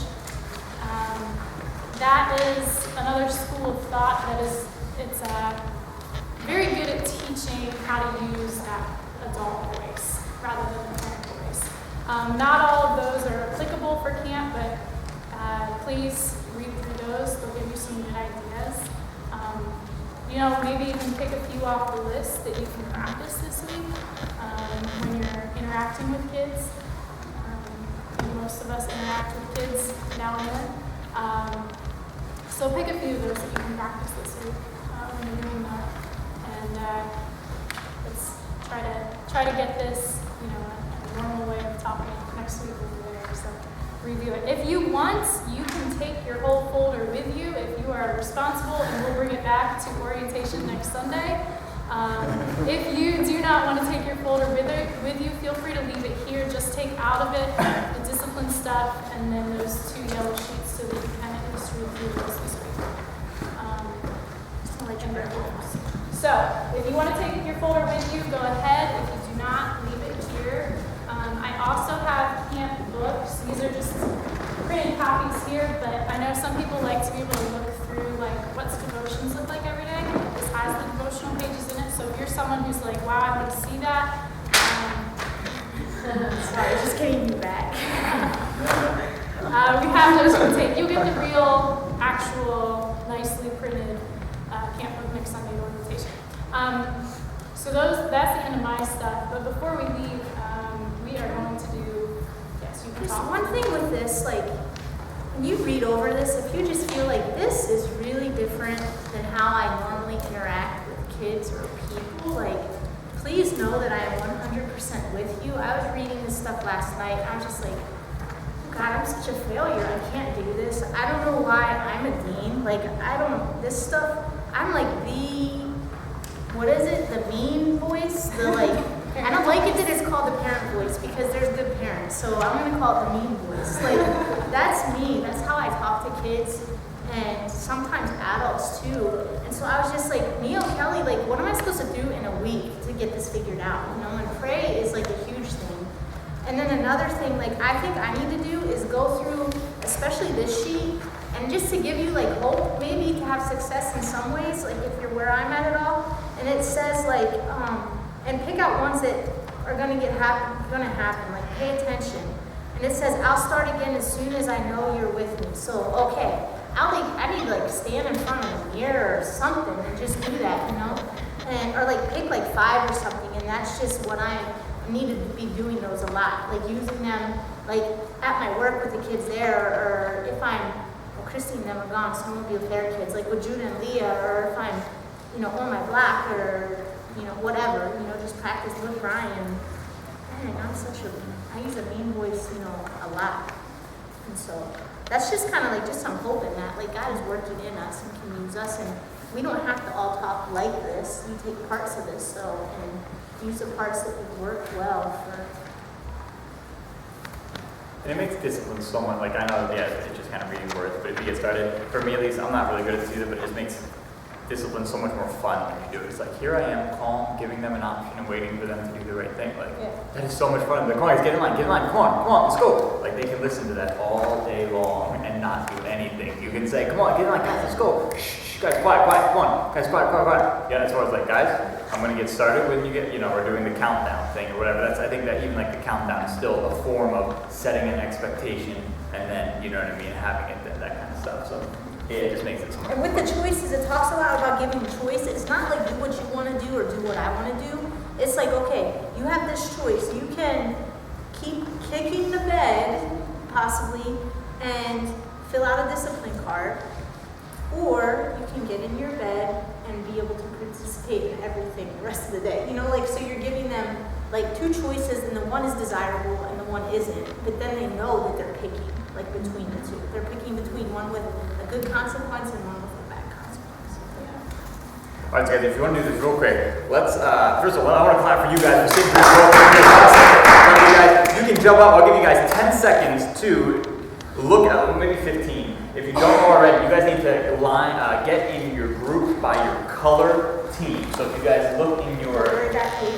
That is another school of thought that is, it's very good at teaching how to use that adult voice rather than the parent voice. Not all of those are applicable for camp, but please read through those. They'll give you some good ideas. Maybe even pick a few off the list that you can practice this week when you're interacting with kids. Most of us interact with kids now and then. So pick a few of those that you can practice this week when you're doing that. And let's try to get this, a normal way of talking next week over there. So review it. If you want, you can take your whole folder with you if you are responsible, and we'll bring it back to orientation next Sunday. If you do not want to take your folder with you, feel free to leave it here. Just take out of it the discipline stuff and then those 2 yellow sheets so that you kind of just read through those this week. So, if you want to take your folder with you, go ahead. If you do not, leave it here. I also have camp books. These are just printed copies here, but I know some people like to be able to look through what's devotions look like every day. This has the devotional pages in it, so if you're someone who's like, wow, I want to see that, Sorry, just getting you back. we have those to take. You'll get the real, actual, nicely printed camp book next Sunday orientation. So that's the end of my stuff, but before we leave, we are going to do, yes, you can Just talk. one thing with this, when you read over this, if you just feel like this is really different than how I normally interact with kids or people, please know that I am 100% with you. I was reading this stuff last night, and I'm just like, oh God, I'm such a failure. I can't do this. I don't know why I'm a dean. This stuff, I'm the mean voice? I don't like it that it's called the parent voice because there's good parents, so I'm going to call it the mean voice. That's me. That's how I talk to kids and sometimes adults too. And so I was just like, Neil, Kelly, what am I supposed to do in a week to get this figured out? And pray is a huge thing. And then another thing, I think I need to do is go through, especially this sheet, and just to give you hope, maybe to have success in some ways, if you're where I'm at all. And it says and pick out ones that are going to happen, pay attention. And it says, I'll start again as soon as I know you're with me. So, okay, I need to stand in front of a mirror or something and just do that, and or pick 5 or something. And that's just what I need to be doing those a lot, using them at my work with the kids there, or if I'm, Christine and them are gone, so I won't be with their kids, with Judah and Leah, or if I'm, on my block, or whatever, just practice with Brian. Dang, I use a mean voice, a lot. And so that's just kind of just I'm hoping that God is working in us and can use us, and we don't have to all talk like this. We take parts of this, and use the parts that would work well for. And it makes discipline so much, I know, it's just kind of reading words, but if you get started, for me at least, I'm not really good at this either, but it just makes discipline so much more fun when you do it. It's here I am, calm, giving them an option and waiting for them to do the right thing. That is so much fun. They're come on, guys, get in line, come on, let's go. They can listen to that all day long and not do anything. You can say, come on, get in line, guys, let's go. Shh, guys, quiet, come on. Guys, quiet. Yeah, that's what it's guys, I'm going to get started when you get, we're doing the countdown thing or whatever. I think that even the countdown is still a form of setting an expectation and then, having it, that kind of stuff. So it just makes it so much And with the choices, it talks a lot about giving choice. It's not do what you want to do or do what I want to do. It's okay, you have this choice. You can keep kicking the bed, possibly, and fill out a discipline card, or you can get in your bed and be able to participate in everything the rest of the day. So you're giving them 2 choices, and the one is desirable and the one isn't, but then they know that they're picking between the 2. They're picking between one with a good consequence and one with a bad consequence. All right, guys, if you want to do this real quick, let's, first of all, I want to clap for you guys for sitting through this. Awesome. You can jump up. I'll give you guys 10 seconds to look at, maybe 15. If you don't know already, you guys need to get in your group by your color team. So if you guys look in your... Where that page?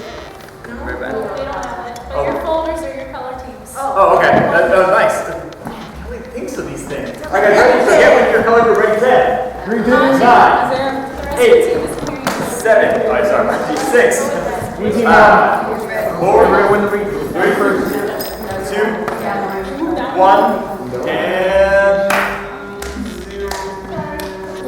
No? Right back. They don't have it, but your folders are your color teams. Oh, okay. That was nice. Kelly thinks of these things. All right, guys, ready? So get with your color group. Ready? 10, 3, 2, 9, The rest of the 8, team is hearing you. 7. Oh, sorry, 6. We team 4. We're gonna win the league. 3, 2, 1, and 0.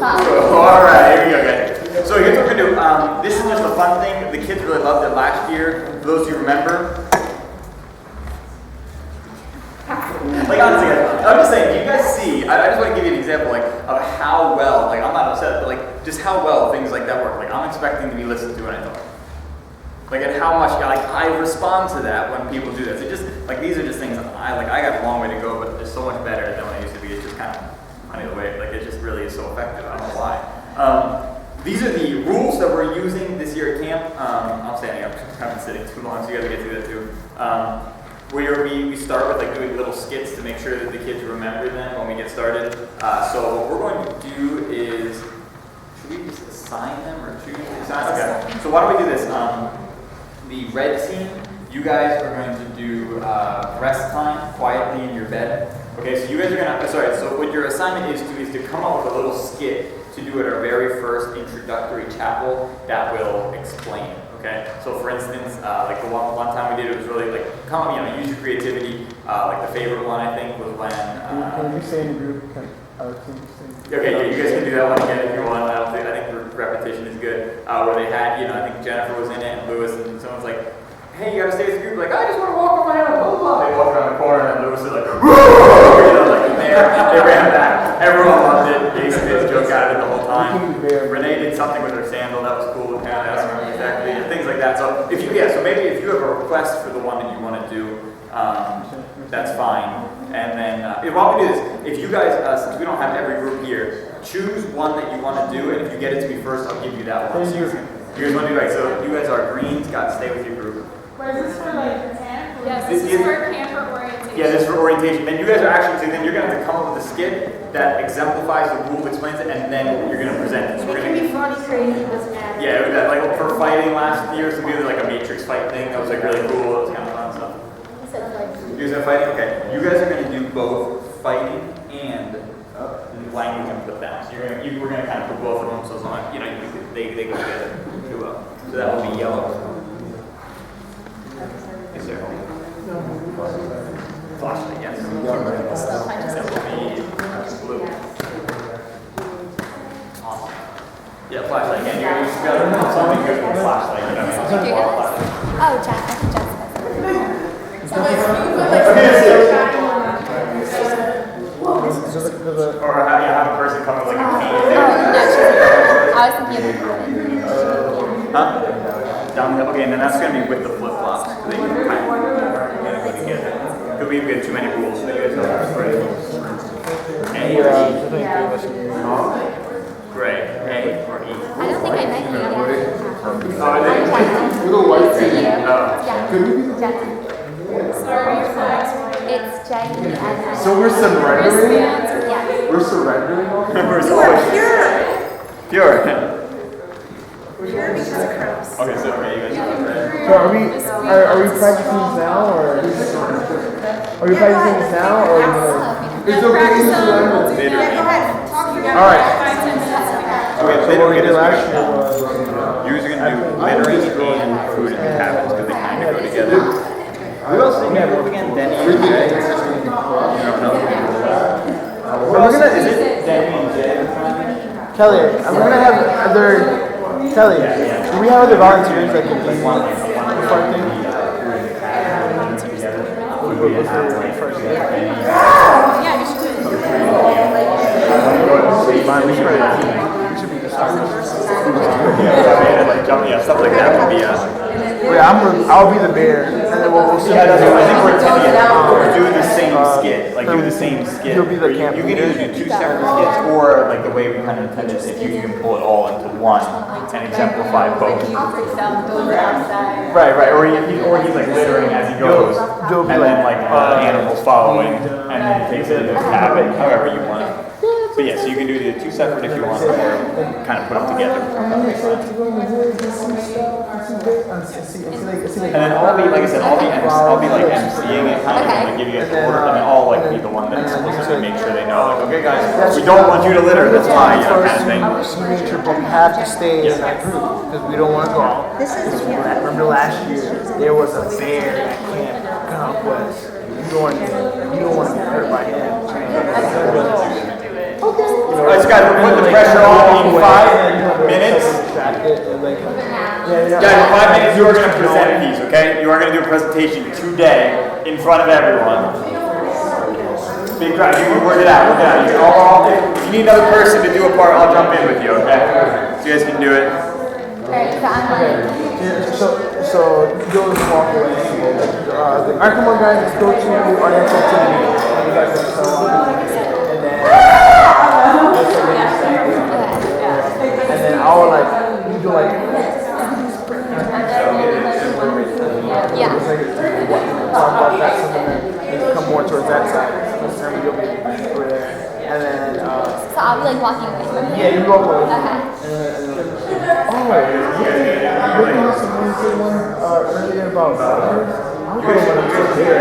All right, here we go, guys. So here's what we're gonna do. This is just a fun thing. The kids really loved it last year. For those of you who remember. Like honestly, guys, I'm just saying. Do you guys see? I just want to give you an example, like of how well. Like I'm not upset, but like just how well things like that work. Like I'm expecting to be listened to when I talk. Like and how much like I respond to that when people do this. It just like these are just things that I got a long way to go, but it's so much better than when I used to be. It's just kind of funny the way like it just really is so effective. I don't know why. These are the rules that we're using this year at camp. I'm standing up. I haven't been sitting too long, so you guys get through that too. Where we start with like doing little skits to make sure that the kids remember them when we get started. So what we're going to do is, should we just assign them or choose? Okay. So why don't we do this? The red team, you guys are going to do rest time quietly in your bed. Okay, so you guys are gonna. Sorry. So what your assignment is to come up with a little skit to do at our very first introductory chapel that will explain it. Okay, so for instance, like the one time we did, it was really like, use your creativity. Like the favorite one I think was when. Can you say in the group? Okay, yeah, you guys can do that one again if you want. I think the repetition is good. Where they had, I think Jennifer was in it and Lewis, and someone's like, "Hey, you gotta stay as a group." Like, I just want to walk on my own. Blah, blah, blah. They walk around the corner, and Lewis is like, "Whoa!" Like they ran back. Everyone loved it. Basically, a joke out of it the whole time. Renee did something with her sandal that was cool. Kind of exactly things like that. So if you maybe if you have a request for the one that you want to do, that's fine. And then while we do this, if you guys, since we don't have every group here, choose one that you want to do, and if you get it to me first, I'll give you that one. So you guys want to do right? So you guys are greens. Got to stay with your group. Wait, is this for like camp? Yes, this is for camper orientation. Yeah, this is for orientation. Then you guys are actually, then you're going to have to come up with a skit that exemplifies the rule, explains it, and then you're going to present it. So It can be funny, crazy, doesn't matter. yeah, like for fighting last year, so we did like a Matrix fight thing. That was like really cool. It was kind of fun stuff. You guys are fighting? Okay. You guys are going to do both fighting and language and put down. So we're going to kind of put both of them so as long as, they go together. So that will be yellow. Yes, sir. Flashlight, yes. That will be blue. Awesome. Yeah, flashlight. Again, you just got to put something good with flashlight. Oh, Jack, I think Jack's Or have a person come with like a cane. I was thinking of Huh? Down the, okay, and then that's going to be with the flip-flops. So they can kind of go together. Because we've got too many rules, so you guys don't have to spread. A or E? Gray. A or E? I don't think I met you yet. Oh, are they? It's Jackie and So we're surrendering? yeah. We're surrendering? We're Pure. pure. Pure because of crows. Okay, so you guys So are we practicing this now or are we practicing this now or It's okay to surrender. Yeah, go ahead. Talk your all right. 5-10 minutes. Okay, So what we did last year you're was going to do littering and food in the cabins because they kind of go together. Who else did you have again? Denny and Jay? You don't know? is it Denny and Jay? Kelly, I'm gonna have other Kelly, do we have other volunteers that can do the fun thing? Yeah, you should. Stuff like that would be I'll be the bear, and then we'll see. I think we're attempting to do the same skit, like do the same skit. You'll be the You can either do two separate skits, or like the way we kind of intended, if you can pull it all into one and exemplify both. Right, or he's like littering as he goes, and then like animals following, and then he takes it in his habit, however you want it. So But yeah, so you can do the 2 separate if you want, or kind of put them together. I'm really excited to go in the woods and see stuff and see And then I'll be, like I said, I'll be like emceeing it, kind of like give you guys the order, and then I'll like be the one that's supposed to make sure they know, like, okay guys, we don't want you to litter, that's fine, you know, kind of thing. but we have to stay in that group because we don't want to go out. Remember last year there was a bear at camp Conquest. You don't want to be hurt by him. Alright, so guys, we're putting the pressure on in 5 minutes. Guys, in 5 minutes you are going to present these, okay? You are going to do a presentation today in front of everyone. Big crowd, you can work it out, If you need another person to do a part, I'll jump in with you, okay? So you guys can do it. So you'll just walk away. Alright, come on guys, let's go to our next activity. And then I'll like, you do like, Yeah. talk about that some and then come more towards that side. So you'll be over there. And then, So I'll be like walking away from you. yeah, you go away. Okay. Looking at some Wednesday one earlier about birds. I'm going to go there.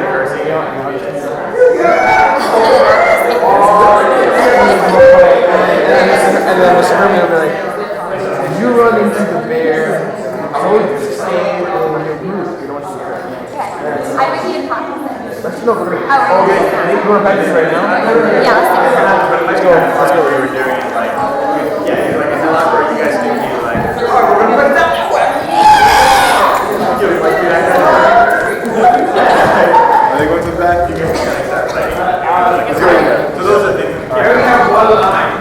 And then Mr. Herman will be like, if you run into the bear, I want you to stay in your group. You don't want to do that. Okay. I would need a copy. Let's go. Okay. You want to practice right now? Yeah, let's do it. Let's go. We were doing like, yeah, like in the library, you guys can do like, oh, we're going to put it that way. Are they going to the back? You guys can start playing. So those are things. Yeah, we have one line.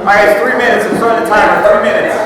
Alright, it's 3 minutes. I'm starting the timer. 3 minutes.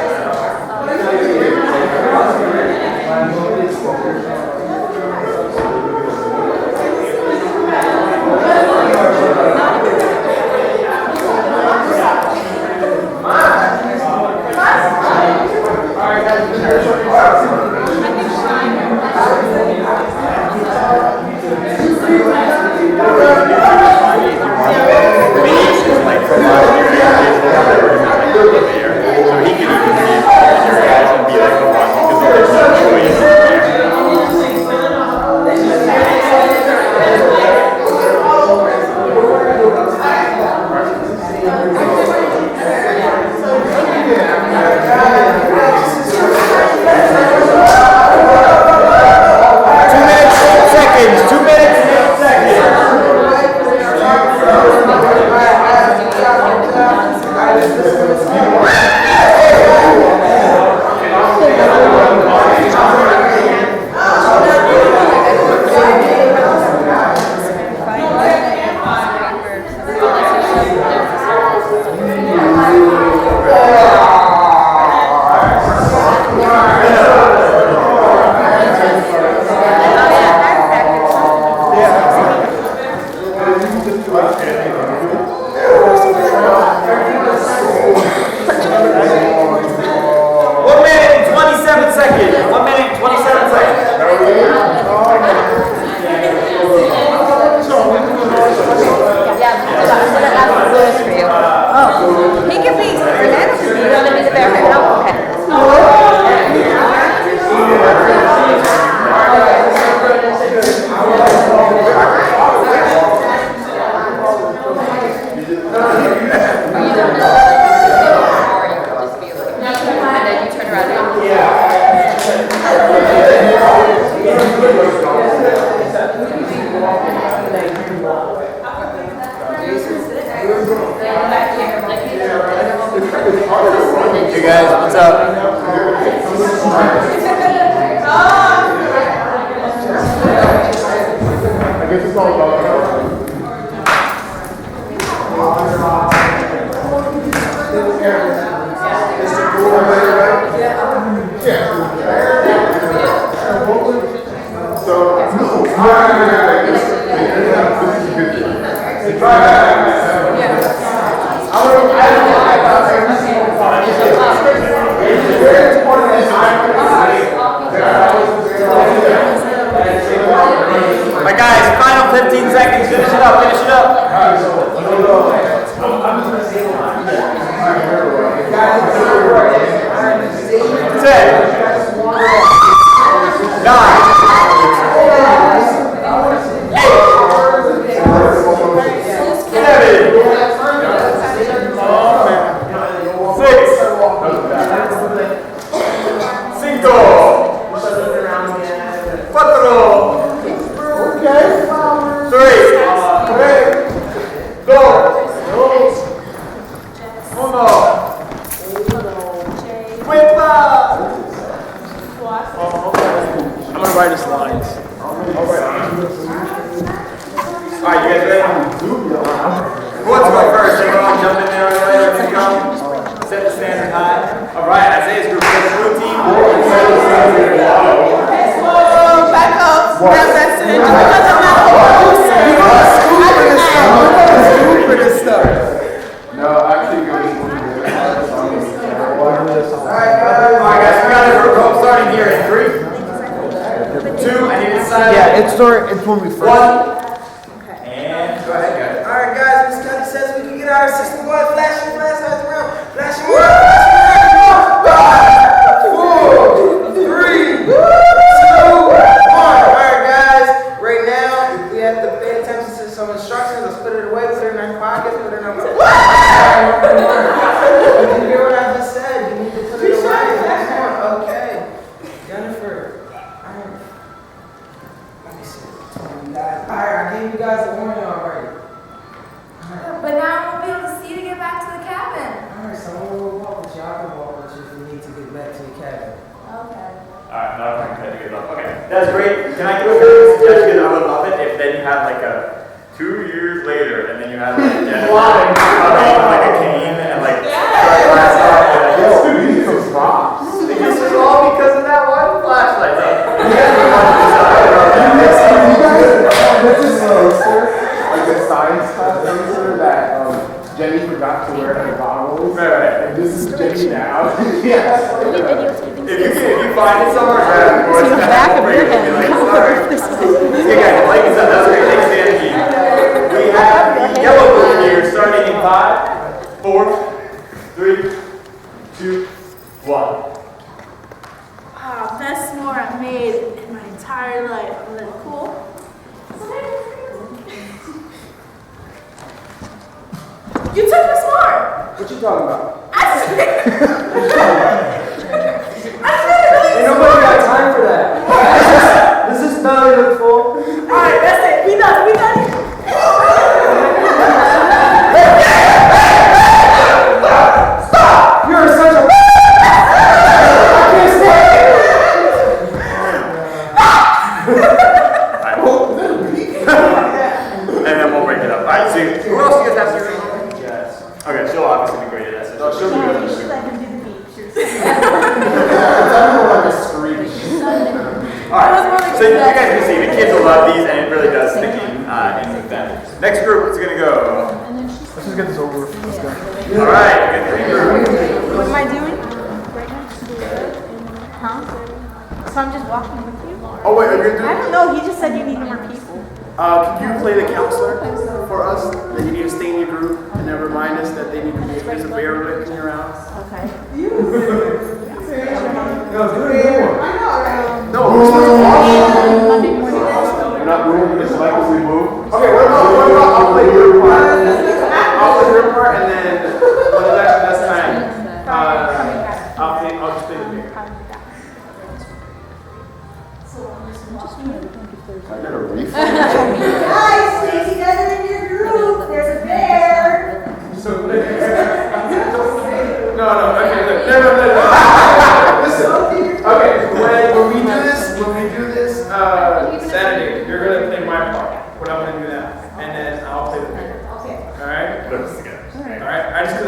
Hey guys, what's up? I guess it's all about Yeah. up, finish it up. I'm just gonna say one. 10, 9, 2 years later, and then you have like Jennifer like a cane and like glass up. This is all because of that one flashlight. This is like a science class answer that Jenny forgot to wear her goggles. Right. And this is Jenny now. Yes. If you find it somewhere, of course, the back of your head. Sorry. Okay, guys, like I said, that was a great thing, Sandy. We have the yellow group here starting in 5, 4, 3, 2, 1. Best s'more I've made in my entire life. I'm like, cool. You took the s'more. What you talking about? Ain't nobody got time for that. This is not even full. Alright, that's it. We done. Stop! You're such a I can't stand it. And then we'll break it up. Alright, so who else do you guys have to read? Yes. Okay, she'll obviously be great at that. No, she'll be good. She's like, do the beat. Alright, so you guys can see the kids will love these and it really does stick in with them. Next group is going to go. Let's just get this over with. Let's go. Alright, we got 3 groups. What am I doing? Huh? So I'm just walking with you? Oh wait, are you gonna do? I don't know. He just said you need more people. Can you play the counselor for us? That you need to stay in your group and then remind us that they need to be, there's a bear licking your house. Okay. No, do it anymore. I know, right? No, we're supposed Monday morning. We're not moving this like as we move. Okay, what about I'll play your part. I'll play your part and then when it's actually this time, I'll just play the bear. I got a reef. Guys, stay together in your group. There's a bear. So, no, okay, look, no. Listen, okay, when we do this, Saturday, you're gonna play my part, what I'm gonna do now, and then I'll play the bear. Okay. Alright? Let's go. Alright, I just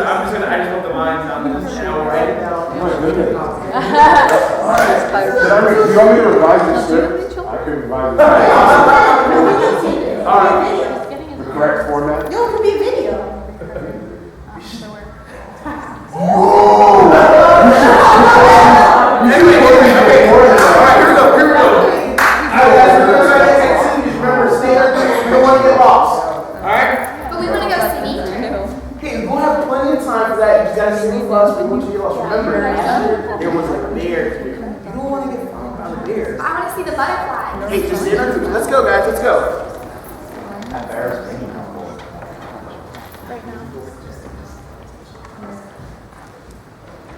want the lines on this channel, right? Oh my goodness. Alright. Do you want me to revise the script? I can revise it. Alright. The correct format? No, it could be a video. Anyway, okay. Alright, here we go. Remember, stay there. You don't want to get lost. want to see the butterflies. Hey, just in our group. Let's go, guys. Let's go.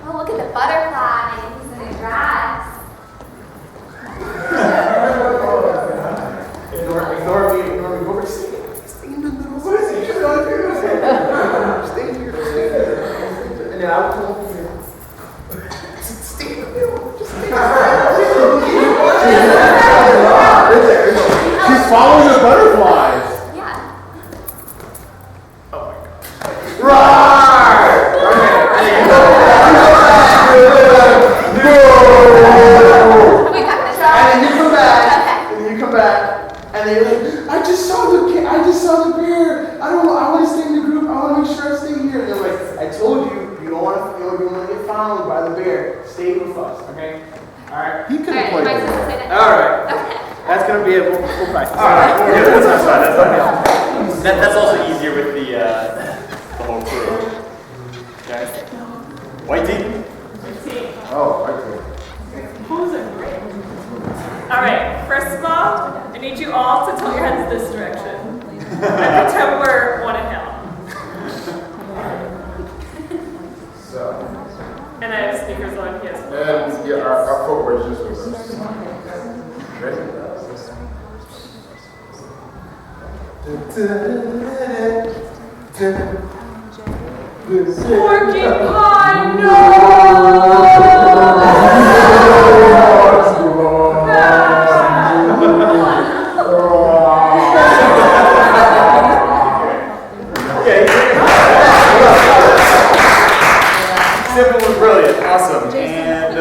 Oh, look at the butterflies in the grass. Ignore me. Go over. Stay in the middle. What is it? Stay here. And then I will come over here. Stay in the middle. Just stay in the middle. She's following the butterflies. Yeah. Oh my god. Right! Okay. We got this. And then you come back. And then you come back. And then you're like, I just saw the bear. I want to stay in the group. I want to make sure I stay here. And they're like, I told you, you don't want to get found by the bear. Stay with us, okay? All right. You could have All right, played my with sister it. said it. All right. Okay. That's gonna be it. We'll practice. All right, that's fine. That's fine. That's also easier with the whole crew. Okay. White team. Oh, okay. All right, first of all, I need you all to tilt your heads this direction. And pretend we're one inhale. So, And I have speakers on, yes. and yeah, our footwork just was. Ready? Porcupine, no! Simple was brilliant. Awesome. And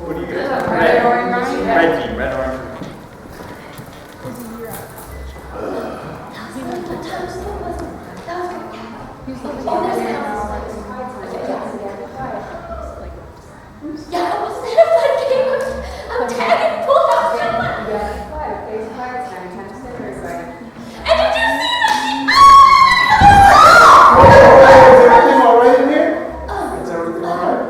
what do you guys? Red, orange. Red team. Red, orange. Yeah, it was a fun game of tag and pull out. And did you see that? Is everything all right in here? Is everything all right?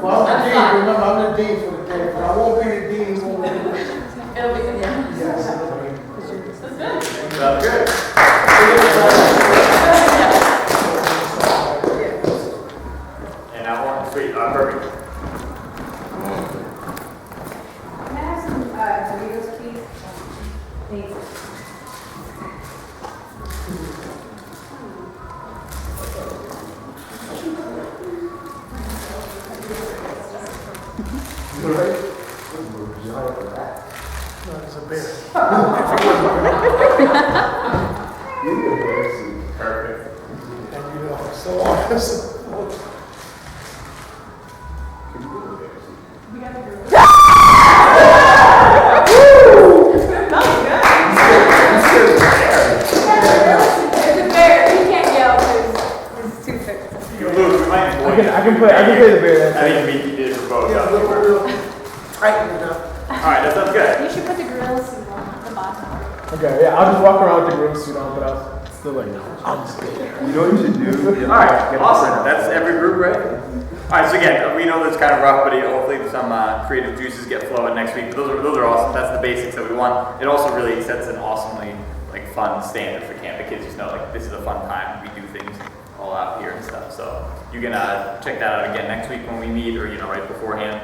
Well, I'm the dean, remember, I'm the dean for the day, but I won't be the dean. It'll be good. Yes. Sounds good. And now one. Sweet. Perfect. Can I have some Doritos, please? Thanks. No, it's a bear. Perfect. And you know, so honest. It's a bear. He can't yell because it's too thick. You lose. We might I can play the bear. I mean, you did it for both. Yeah, we'll tighten it up. All right, that sounds good. You should put the gorilla suit on the bottom. Okay, yeah, I'll just walk around with the groom suit on, but I'll still like, I'll just stay there. You know what you should do? All right, awesome. That's every group, right? All right, so again, we know that's kind of rough, but hopefully some creative juices get flowing next week. But those are awesome. That's the basics that we want. It also really sets an awesomely fun standard for camp. The kids just know this is a fun time. We do things all out here and stuff. So you can check that out again next week when we meet, or right beforehand.